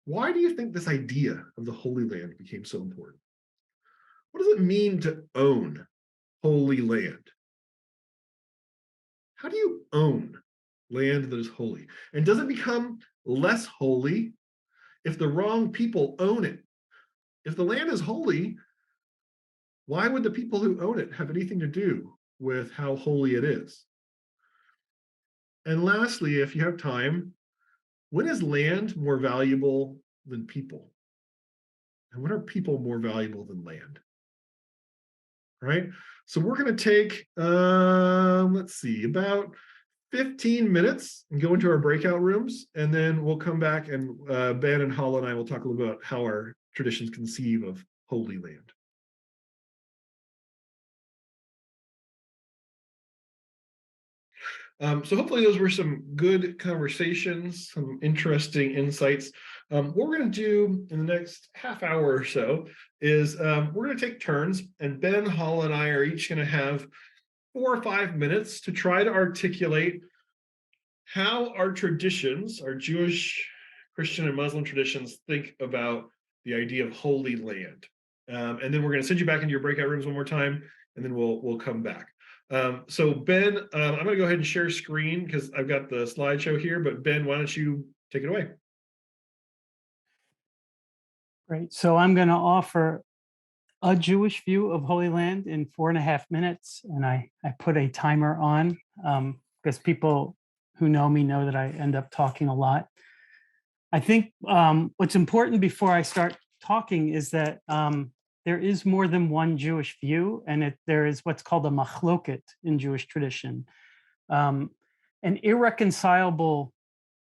Why do you think this idea of the Holy Land became so important? What does it mean to own Holy Land? How do you own land that is holy? And does it become less holy if the wrong people own it? if the land is holy, why would the people who own it have anything to do with how holy it is? And lastly, if you have time, when is land more valuable than people? And when are people more valuable than land? Right? So we're going to take, let's see, about 15 minutes and go into our breakout rooms. And then we'll come back and Ben and Halla and I will talk a little bit about how our traditions conceive of Holy Land. So hopefully those were some good conversations, some interesting insights. What we're going to do in the next half hour or so is we're going to take turns, and Ben, Hall, and I are each going to have 4 or 5 minutes to try to articulate how our traditions, our Jewish, Christian, and Muslim traditions, think about the idea of Holy Land. And then we're going to send you back into your breakout rooms one more time, and then we'll come back. So Ben, I'm going to go ahead and share screen because I've got the slideshow here, but Ben, why don't you take it away? Great. So I'm going to offer a Jewish view of Holy Land in 4.5 minutes. And I put a timer on because people who know me know that I end up talking a lot. I think what's important before I start talking is that there is more than one Jewish view, and there is what's called a machloket in Jewish tradition, an irreconcilable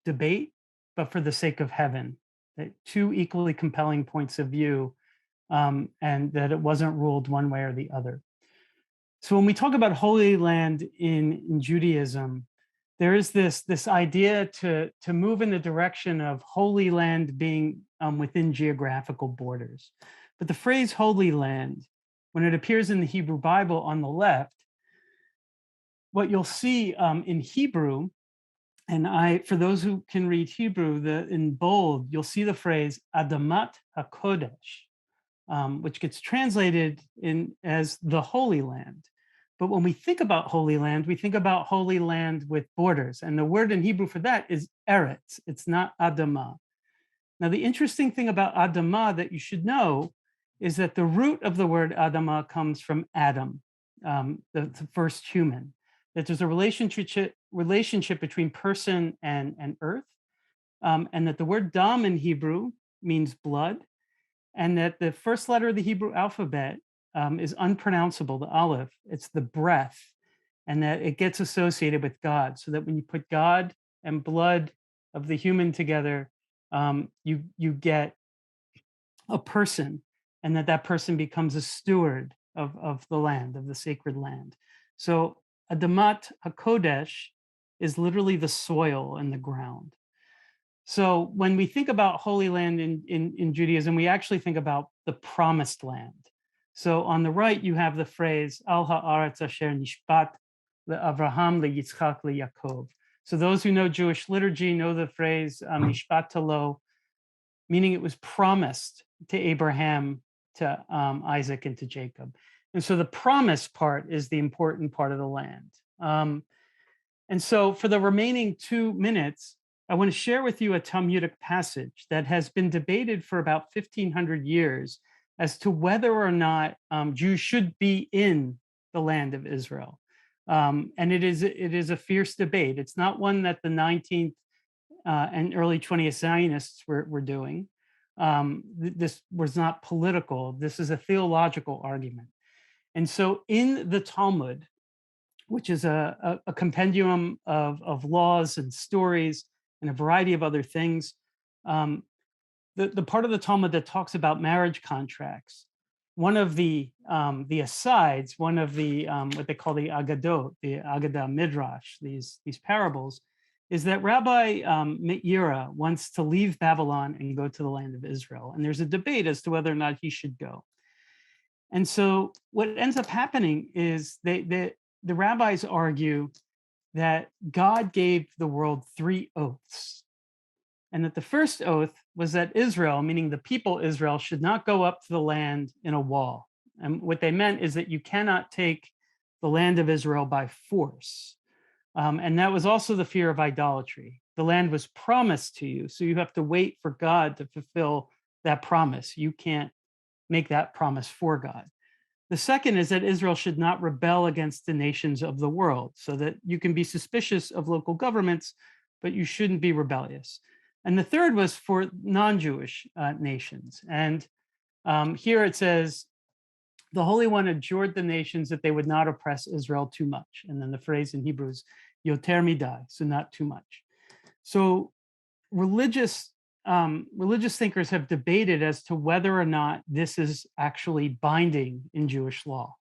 debate, but for the sake of heaven, that two equally compelling points of view, and that it wasn't ruled one way or the other. So when we talk about Holy Land in Judaism, there is this idea to move in the direction of Holy Land being within geographical borders. But the phrase Holy Land, when it appears in the Hebrew Bible on the left, what you'll see in Hebrew, and for those who can read Hebrew, in bold, you'll see the phrase Adamat HaKodesh, which gets translated as the Holy Land. But when we think about Holy Land, we think about Holy Land with borders. And the word in Hebrew for that is Eretz. It's not Adamah. Now, the interesting thing about Adamah that you should know is that the root of the word Adamah comes from Adam, the first human. That there's a relationship between person and earth, and that the word dam in Hebrew means blood, and that the first letter of the Hebrew alphabet is unpronounceable, the aleph. It's the breath, and that it gets associated with God, so that when you put God and blood of the human together, you get a person, and that person becomes a steward of the land, of the sacred land. So Adamat HaKodesh is literally the soil and the ground. So when we think about Holy Land in Judaism, we actually think about the promised land. So on the right, you have the phrase, Al ha'aretz asher nishpat le'Avraham le'Yitzchak le'Yakov. So those who know Jewish liturgy know the phrase nishpat lo, meaning it was promised to Abraham, to Isaac, and to Jacob. And so the promise part is the important part of the land. And so for the remaining 2 minutes, I want to share with you a Talmudic passage that has been debated for about 1,500 years as to whether or not Jews should be in the land of Israel. And it is a fierce debate. It's not one that the 19th and early 20th Zionists were doing. This was not political. This is a theological argument. And so in the Talmud, which is a compendium of laws and stories and a variety of other things, the part of the Talmud that talks about marriage contracts, one of the asides, one of the what they call the Agadot, the Agadah Midrash, these parables, is that Rabbi Meira wants to leave Babylon and go to the land of Israel. And there's a debate as to whether or not he should go. And so what ends up happening is the rabbis argue that God gave the world 3 oaths. And that the first oath was that Israel, meaning the people Israel, should not go up to the land in a wall. And what they meant is that you cannot take the land of Israel by force. And that was also the fear of idolatry. The land was promised to you, so you have to wait for God to fulfill that promise. You can't make that promise for God. The second is that Israel should not rebel against the nations of the world, so that you can be suspicious of local governments, but you shouldn't be rebellious. And the third was for non-Jewish nations. And here it says, the Holy One adjured the nations that they would not oppress Israel too much. And then the phrase in Hebrew is yoter midai, so not too much. So religious thinkers have debated as to whether or not this is actually binding in Jewish law.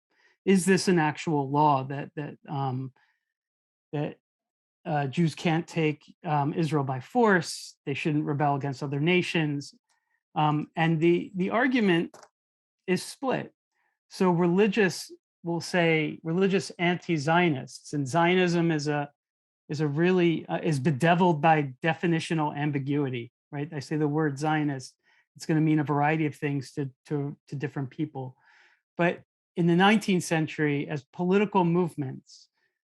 Is this an actual law that Jews can't take Israel by force? They shouldn't rebel against other nations. And the argument is split. So religious will say religious anti-Zionists, and Zionism is bedeviled by definitional ambiguity, right? I say the word Zionist, it's going to mean a variety of things to different people. But in the 19th century, as political movements,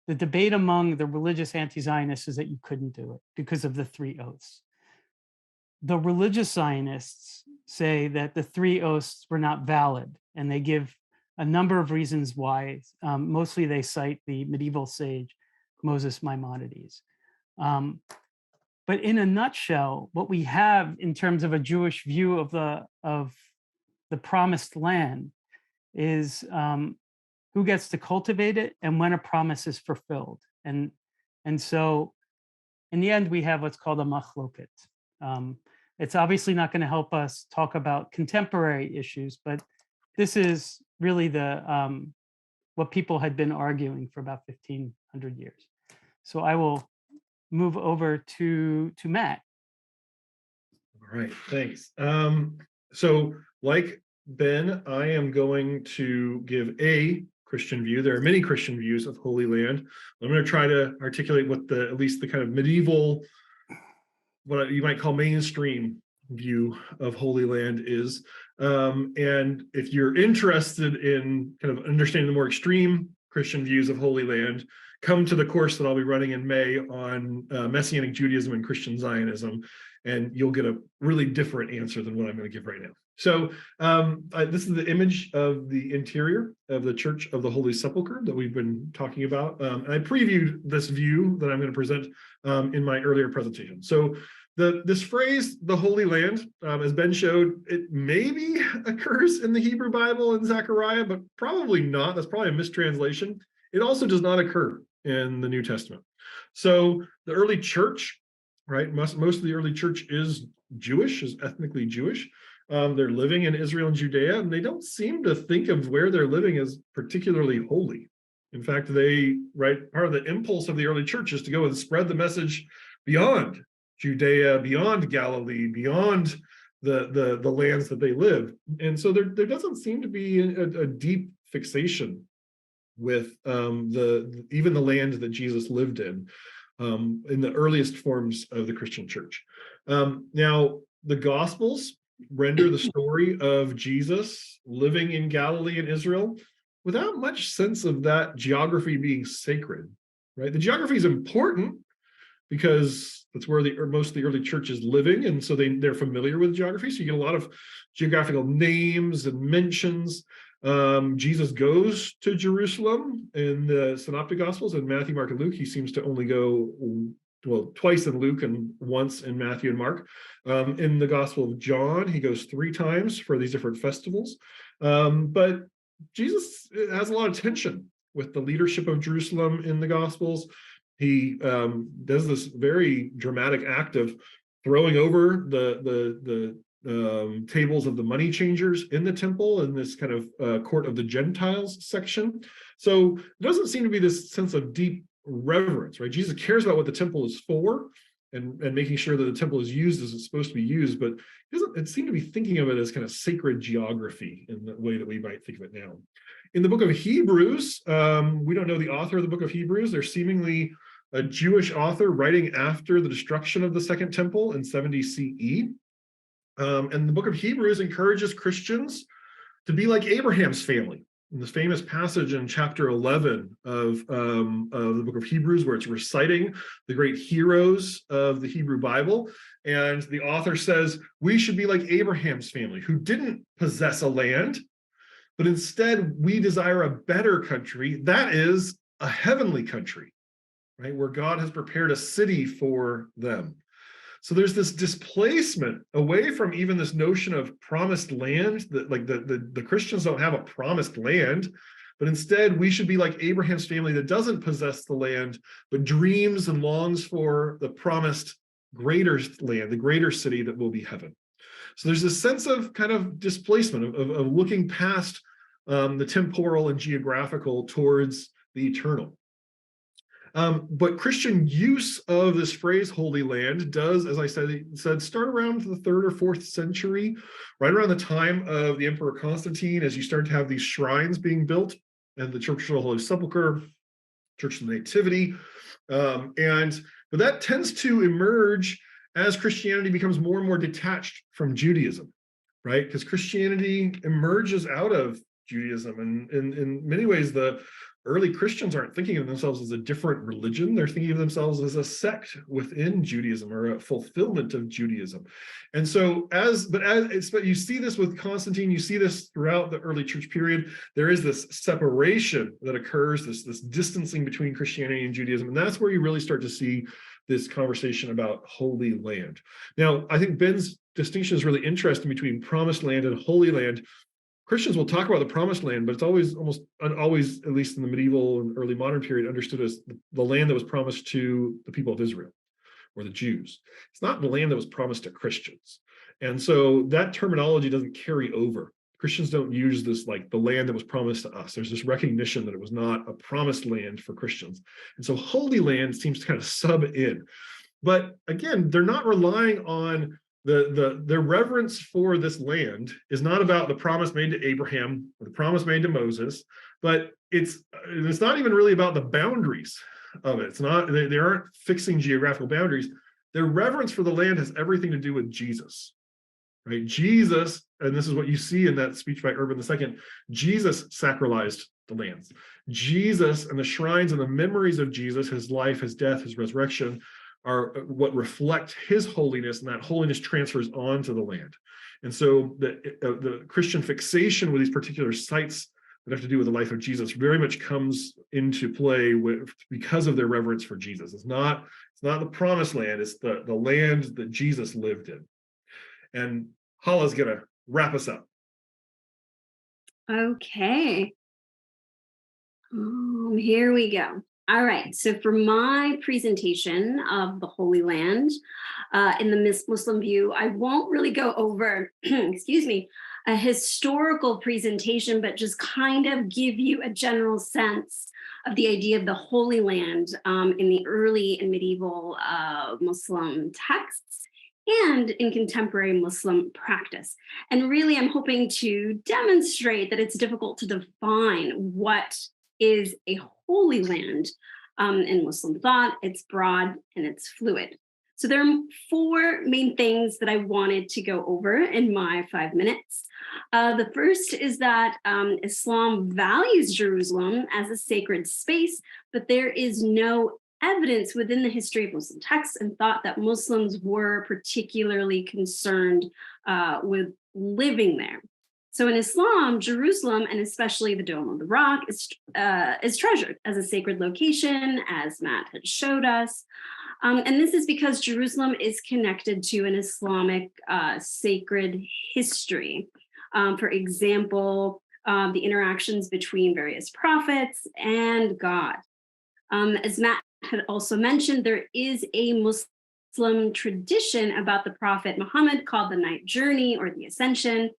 the debate among the religious anti-Zionists is that you couldn't do it because of the three oaths. The religious Zionists say that the three oaths were not valid, and they give a number of reasons why. Mostly they cite the medieval sage Moses Maimonides. But in a nutshell, what we have in terms of a Jewish view of the promised land is who gets to cultivate it and when a promise is fulfilled. And so in the end, we have what's called a machloket. It's obviously not going to help us talk about contemporary issues, but this is really what people had been arguing for about 1,500 years. So I will move over to Matt. All right, thanks. So like Ben, I am going to give a Christian view. There are many Christian views of Holy Land. I'm going to try to articulate what at least the kind of medieval, what you might call mainstream view of Holy Land is. And if you're interested in kind of understanding the more extreme Christian views of Holy Land, come to the course that I'll be running in May on Messianic Judaism and Christian Zionism, and you'll get a really different answer than what I'm going to give right now. So this is the image of the interior of the Church of the Holy Sepulchre that we've been talking about. And I previewed this view that I'm going to present in my earlier presentation. So this phrase, the Holy Land, as Ben showed, it maybe occurs in the Hebrew Bible in Zechariah, but probably not. That's probably a mistranslation. It also does not occur in the New Testament. So the early church, right, most of the early church is Jewish, is ethnically Jewish. They're living in Israel and Judea, and they don't seem to think of where they're living as particularly holy. In fact, part of the impulse of the early church is to go and spread the message beyond Judea, beyond Galilee, beyond the lands that they live. And so there doesn't seem to be a deep fixation with even the land that Jesus lived in the earliest forms of the Christian church. Now, the Gospels render the story of Jesus living in Galilee and Israel without much sense of that geography being sacred, right? The geography is important because that's where most of the early church is living, and so they're familiar with geography. So you get a lot of geographical names and mentions. Jesus goes to Jerusalem in the Synoptic Gospels, in Matthew, Mark, and Luke. He seems to only go, twice in Luke and once in Matthew and Mark. In the Gospel of John, he goes 3 times for these different festivals. But Jesus has a lot of tension with the leadership of Jerusalem in the Gospels. He does this very dramatic act of throwing over the tables of the money changers in the temple in this kind of court of the Gentiles section. So there doesn't seem to be this sense of deep reverence, right? Jesus cares about what the temple is for and making sure that the temple is used as it's supposed to be used, but he doesn't seem to be thinking of it as kind of sacred geography in the way that we might think of it now. In the book of Hebrews, we don't know the author of the book of Hebrews. There's seemingly a Jewish author writing after the destruction of the Second Temple in 70 CE. And the book of Hebrews encourages Christians to be like Abraham's family, in this famous passage in chapter 11 of the book of Hebrews, where it's reciting the great heroes of the Hebrew Bible. And the author says, we should be like Abraham's family, who didn't possess a land, but instead we desire a better country, that is a heavenly country, right? Where God has prepared a city for them. So there's this displacement away from even this notion of promised land, that like the Christians don't have a promised land, but instead we should be like Abraham's family that doesn't possess the land, but dreams and longs for the promised greater land, the greater city that will be heaven. So there's this sense of kind of displacement, of looking past the temporal and geographical towards the eternal. But Christian use of this phrase Holy Land does, as I said, start around the 3rd or 4th century, right around the time of the Emperor Constantine, as you start to have these shrines being built, and the Church of the Holy Sepulchre, Church of the Nativity. But that tends to emerge as Christianity becomes more and more detached from Judaism, right? Because Christianity emerges out of Judaism, and in many ways, the early Christians aren't thinking of themselves as a different religion. They're thinking of themselves as a sect within Judaism, or a fulfillment of Judaism. And so but you see this with Constantine, you see this throughout the early church period. There is this separation that occurs, this distancing between Christianity and Judaism. And that's where you really start to see this conversation about Holy Land. Now, I think Ben's distinction is really interesting between promised land and Holy Land. Christians will talk about the promised land, but it's almost, at least in the medieval and early modern period, understood as the land that was promised to the people of Israel, or the Jews. It's not the land that was promised to Christians. And so that terminology doesn't carry over. Christians don't use this like the land that was promised to us. There's this recognition that it was not a promised land for Christians. And so Holy Land seems to kind of sub in. But again, they're not relying on their reverence for this land is not about the promise made to Abraham or the promise made to Moses, but it's not even really about the boundaries of it. It's not, they aren't fixing geographical boundaries. Their reverence for the land has everything to do with Jesus, right? Jesus, and this is what you see in that speech by Urban II, Jesus sacralized the lands. Jesus and the shrines and the memories of Jesus, his life, his death, his resurrection, are what reflect his holiness, and that holiness transfers onto the land. And so the Christian fixation with these particular sites that have to do with the life of Jesus very much comes into play because of their reverence for Jesus. It's not the promised land, it's the land that Jesus lived in. And Halla's gonna wrap us up. Okay. Here we go. All right, so for my presentation of the Holy Land in the Muslim view, I won't really go over, excuse me, a historical presentation, but just kind of give you a general sense of the idea of the Holy Land in the early and medieval Muslim texts and in contemporary Muslim practice. And really, I'm hoping to demonstrate that it's difficult to define what is a Holy Land in Muslim thought. It's broad and it's fluid. So there are 4 main things that I wanted to go over in my 5 minutes. The first is that Islam values Jerusalem as a sacred space, but there is no evidence within the history of Muslim texts and thought that Muslims were particularly concerned with living there. So in Islam, Jerusalem, and especially the Dome of the Rock, is treasured as a sacred location, as Matt had showed us. And this is because Jerusalem is connected to an Islamic sacred history. For example, the interactions between various prophets and God. As Matt had also mentioned, there is a Muslim tradition about the Prophet Muhammad called the Night Journey or the Ascension.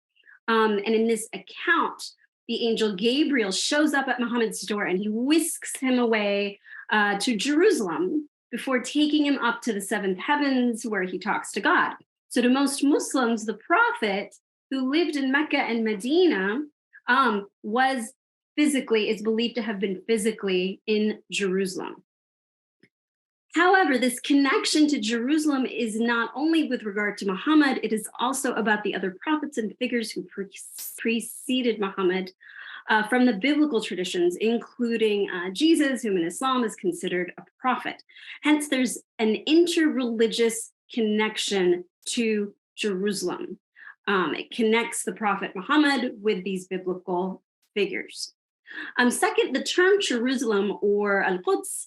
And in this account, the angel Gabriel shows up at Muhammad's door and he whisks him away to Jerusalem before taking him up to the 7th heavens where he talks to God. So to most Muslims, the prophet who lived in Mecca and Medina is believed to have been physically in Jerusalem. However, this connection to Jerusalem is not only with regard to Muhammad, it is also about the other prophets and figures who preceded Muhammad from the biblical traditions, including Jesus, whom in Islam is considered a prophet. Hence, there's an interreligious connection to Jerusalem. It connects the Prophet Muhammad with these biblical figures. Second, the term Jerusalem or Al-Quds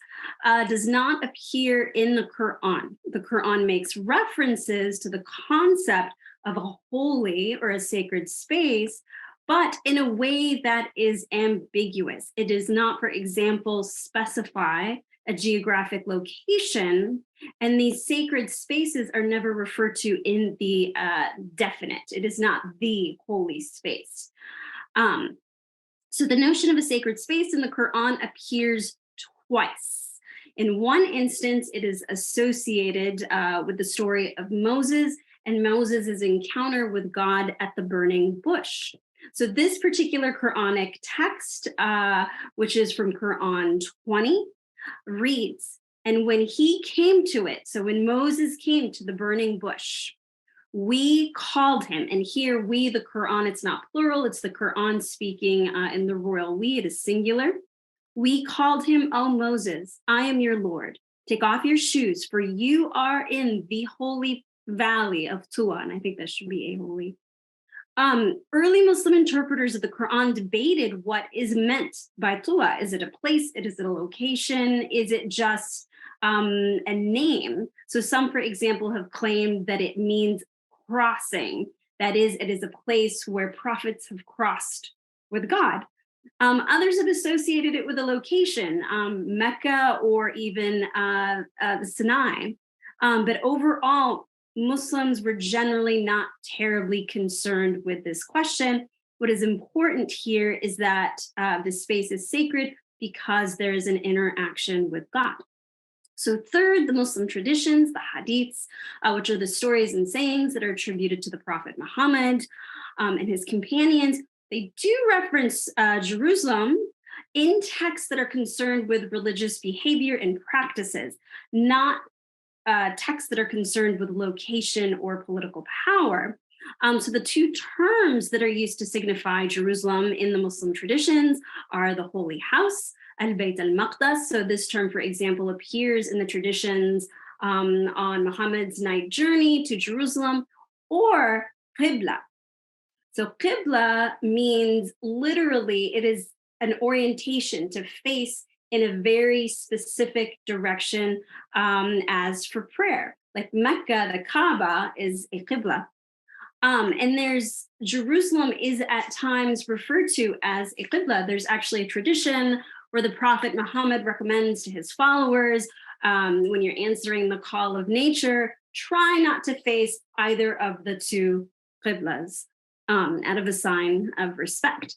does not appear in the Quran. The Quran makes references to the concept of a holy or a sacred space, but in a way that is ambiguous. It does not, for example, specify a geographic location, and these sacred spaces are never referred to in the definite. It is not the holy space. So the notion of a sacred space in the Quran appears twice. In one instance, it is associated with the story of Moses and Moses' encounter with God at the burning bush. So this particular Quranic text, which is from Quran 20, reads, "And when he came to it," so when Moses came to the burning bush, "we called him," and here we, the Quran, it's not plural, it's the Quran speaking in the royal we, it is singular. "We called him, O Moses, I am your Lord. Take off your shoes, for you are in the holy valley of Tuwa," and I think that should be a holy. Early Muslim interpreters of the Quran debated what is meant by Tuwa. Is it a place? Is it a location? Is it just a name? So some, for example, have claimed that it means crossing. That is, it is a place where prophets have crossed with God. Others have associated it with a location, Mecca or even the Sinai. But overall, Muslims were generally not terribly concerned with this question. What is important here is that the space is sacred because there is an interaction with God. So third, the Muslim traditions, the hadiths, which are the stories and sayings that are attributed to the Prophet Muhammad and his companions, they do reference Jerusalem in texts that are concerned with religious behavior and practices, not texts that are concerned with location or political power. So the two terms that are used to signify Jerusalem in the Muslim traditions are the Holy House, Al-Bayt al-Maqdas. So this term, for example, appears in the traditions on Muhammad's night journey to Jerusalem, or Qibla. So Qibla means literally it is an orientation to face in a very specific direction as for prayer. Like Mecca, the Kaaba is a Qibla. And there's Jerusalem is at times referred to as a Qibla. There's actually a tradition where the Prophet Muhammad recommends to his followers, when you're answering the call of nature, try not to face either of the two Qiblas out of a sign of respect.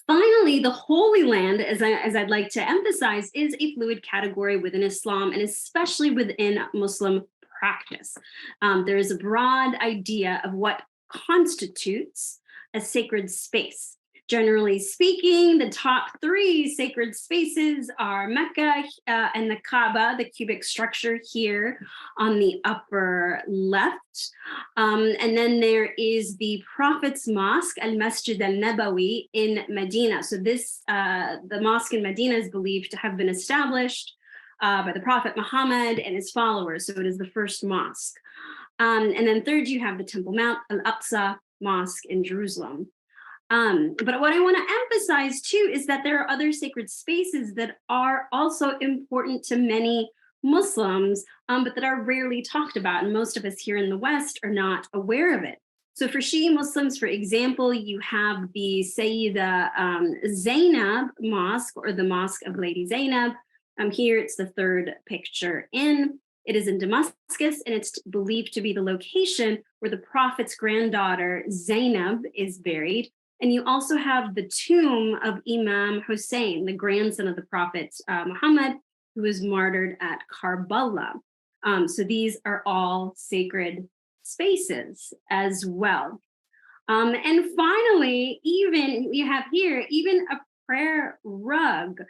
Finally, the Holy Land, as I'd like to emphasize, is a fluid category within Islam and especially within Muslim practice. There is a broad idea of what constitutes a sacred space. Generally speaking, the top three sacred spaces are Mecca and the Kaaba, the cubic structure here on the upper left. And then there is the Prophet's Mosque, Al-Masjid al-Nabawi in Medina. So this, the mosque in Medina is believed to have been established by the Prophet Muhammad and his followers. So it is the first mosque. And then third, you have the Temple Mount, Al-Aqsa Mosque in Jerusalem. But what I want to emphasize too is that there are other sacred spaces that are also important to many Muslims, but that are rarely talked about. And most of us here in the West are not aware of it. So for Shia Muslims, for example, you have the Sayyida Zainab Mosque, or the Mosque of Lady Zainab. Here it's the third picture in. It is in Damascus, and it's believed to be the location where the Prophet's granddaughter Zainab is buried. And you also have the tomb of Imam Hussein, the grandson of the Prophet Muhammad, who was martyred at Karbala. So these are all sacred spaces as well. And finally, even you have here, even a prayer rug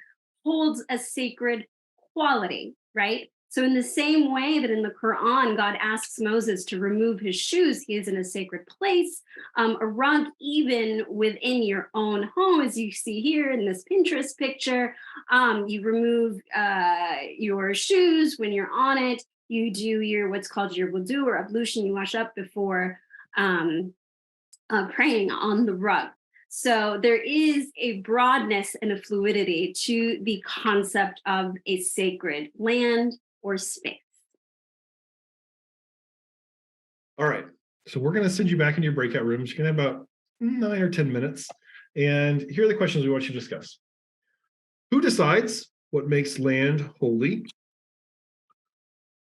holds a sacred quality, right? So in the same way that in the Quran, God asks Moses to remove his shoes, he is in a sacred place. A rug, even within your own home, as you see here in this Pinterest picture, you remove your shoes when you're on it. You do your what's called your wudu or ablution. You wash up before praying on the rug. So there is a broadness and a fluidity to the concept of a sacred land or space. All right. So we're going to send you back into your breakout rooms. You're going to have about 9 or 10 minutes. And here are the questions we want you to discuss. Who decides what makes land holy?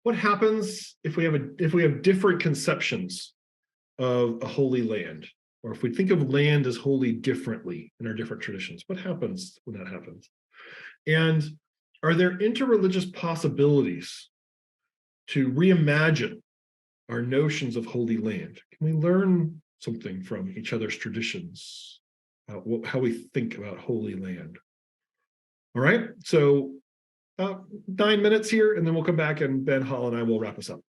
What happens if we have different conceptions of a holy land? Or if we think of land as holy differently in our different traditions, what happens when that happens? And are there interreligious possibilities to reimagine our notions of holy land? Can we learn something from each other's traditions, how we think about holy land? All right, so 9 minutes here, and then we'll come back and Ben, Hall, and I will wrap us up.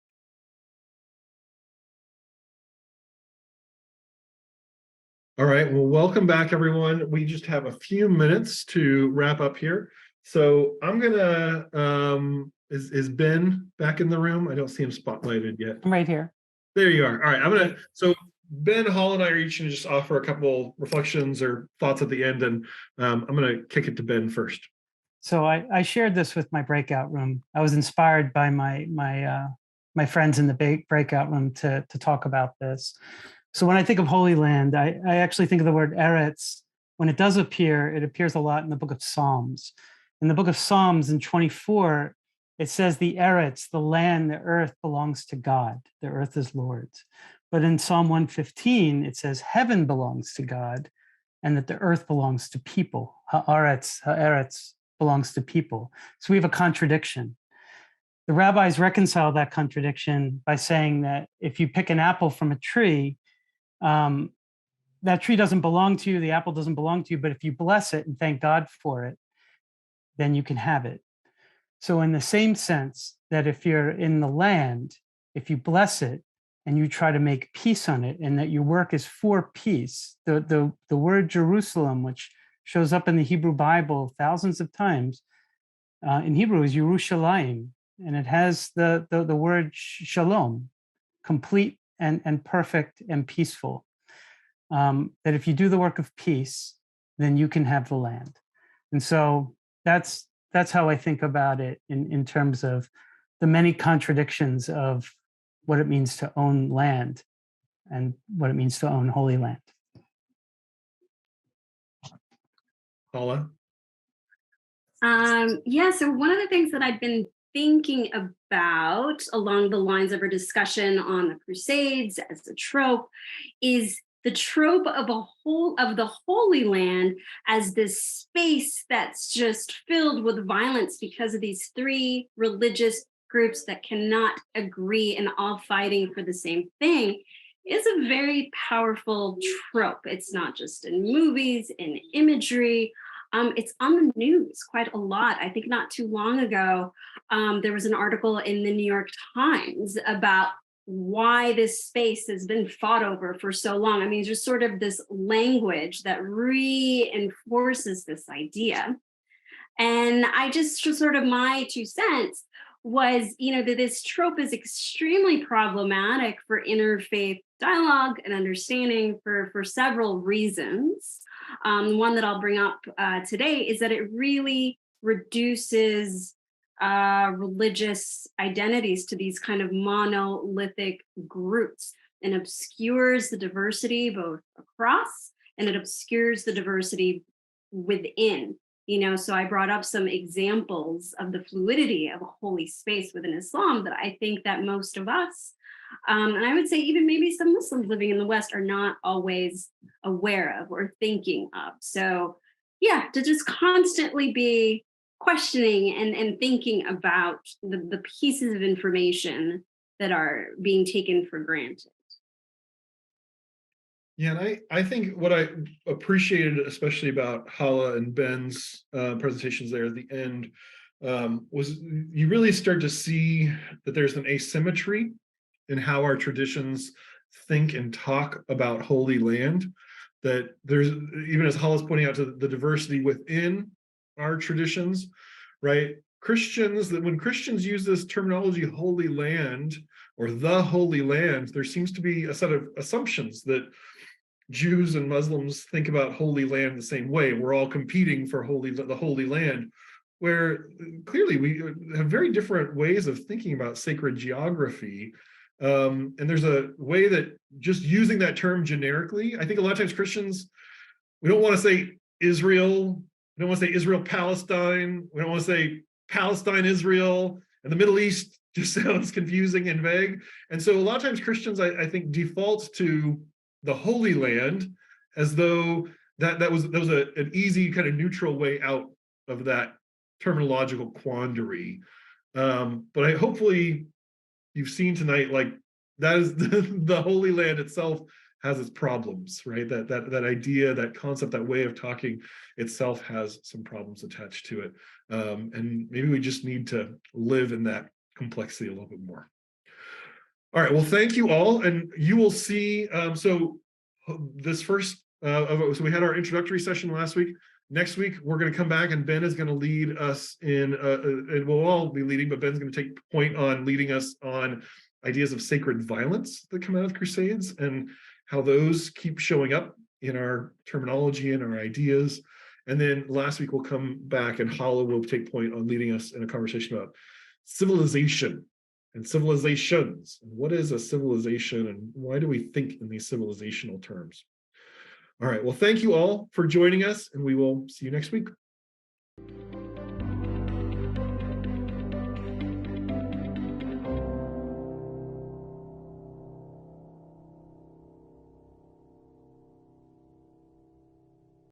All right, well, welcome back, everyone. We just have a few minutes to wrap up here. So I'm gonna, is Ben back in the room? I don't see him spotlighted yet. I'm right here. There you are. All right, so Ben, Hall, and I are each gonna just offer a couple reflections or thoughts at the end, and I'm gonna kick it to Ben first. So I shared this with my breakout room. I was inspired by my friends in the breakout room to talk about this. So when I think of Holy Land, I actually think of the word Eretz. When it does appear, it appears a lot in the book of Psalms. In the book of Psalms in 24, it says the Eretz, the land, the earth belongs to God. The earth is Lord's. But in Psalm 115, it says heaven belongs to God and that the earth belongs to people. Ha'eretz belongs to people. So we have a contradiction. The rabbis reconcile that contradiction by saying that if you pick an apple from a tree, that tree doesn't belong to you, the apple doesn't belong to you, but if you bless it and thank God for it, then you can have it. So in the same sense that if you're in the land, if you bless it and you try to make peace on it and that your work is for peace, the word Jerusalem, which shows up in the Hebrew Bible thousands of times, in Hebrew is Yerushalayim, and it has the word shalom, complete and perfect and peaceful. That if you do the work of peace, then you can have the land. And so that's how I think about it in terms of the many contradictions of what it means to own land and what it means to own Holy Land. Halla? Yeah, so one of the things that I've been thinking about along the lines of our discussion on the Crusades as a trope is the trope of the Holy Land as this space that's just filled with violence because of these three religious groups that cannot agree and all fighting for the same thing is a very powerful trope. It's not just in movies, in imagery. It's on the news quite a lot. I think not too long ago, there was an article in the New York Times about why this space has been fought over for so long. I mean, just sort of this language that reinforces this idea. And I just sort of my 2 cents was, that this trope is extremely problematic for interfaith dialogue and understanding for several reasons. One that I'll bring up today is that it really reduces religious identities to these kind of monolithic groups and obscures the diversity both across and it obscures the diversity within. So I brought up some examples of the fluidity of a holy space within Islam that I think that most of us, and I would say even maybe some Muslims living in the West are not always aware of or thinking of. So yeah, to just constantly be questioning and thinking about the pieces of information that are being taken for granted. Yeah, and I think what I appreciated, especially about Halla and Ben's presentations there at the end, was you really start to see that there's an asymmetry in how our traditions think and talk about Holy Land, that there's, even as Halla's pointing out to the diversity within our traditions, right? Christians, that when Christians use this terminology Holy Land or the Holy Land, there seems to be a set of assumptions that Jews and Muslims think about Holy Land the same way. We're all competing for the Holy Land, where clearly we have very different ways of thinking about sacred geography. And there's a way that just using that term generically, I think a lot of times Christians, we don't want to say Israel, we don't want to say Israel-Palestine, we don't want to say Palestine-Israel, and the Middle East just sounds confusing and vague. And so a lot of times Christians, I think, default to the Holy Land as though that was an easy kind of neutral way out of that terminological quandary. But hopefully you've seen tonight, like, that is the Holy Land itself has its problems, right? That idea, that concept, that way of talking itself has some problems attached to it. And maybe we just need to live in that complexity a little bit more. All right, well, thank you all. And you will see, so this first, so we had our introductory session last week. Next week, we're going to come back and Ben is going to lead us in, and we'll all be leading, but Ben's going to take point on leading us on ideas of sacred violence that come out of Crusades and how those keep showing up in our terminology and our ideas. And then last week, we'll come back and Halla will take point on leading us in a conversation about civilization and civilizations. And what is a civilization and why do we think in these civilizational terms? All right, well, thank you all for joining us and we will see you next week.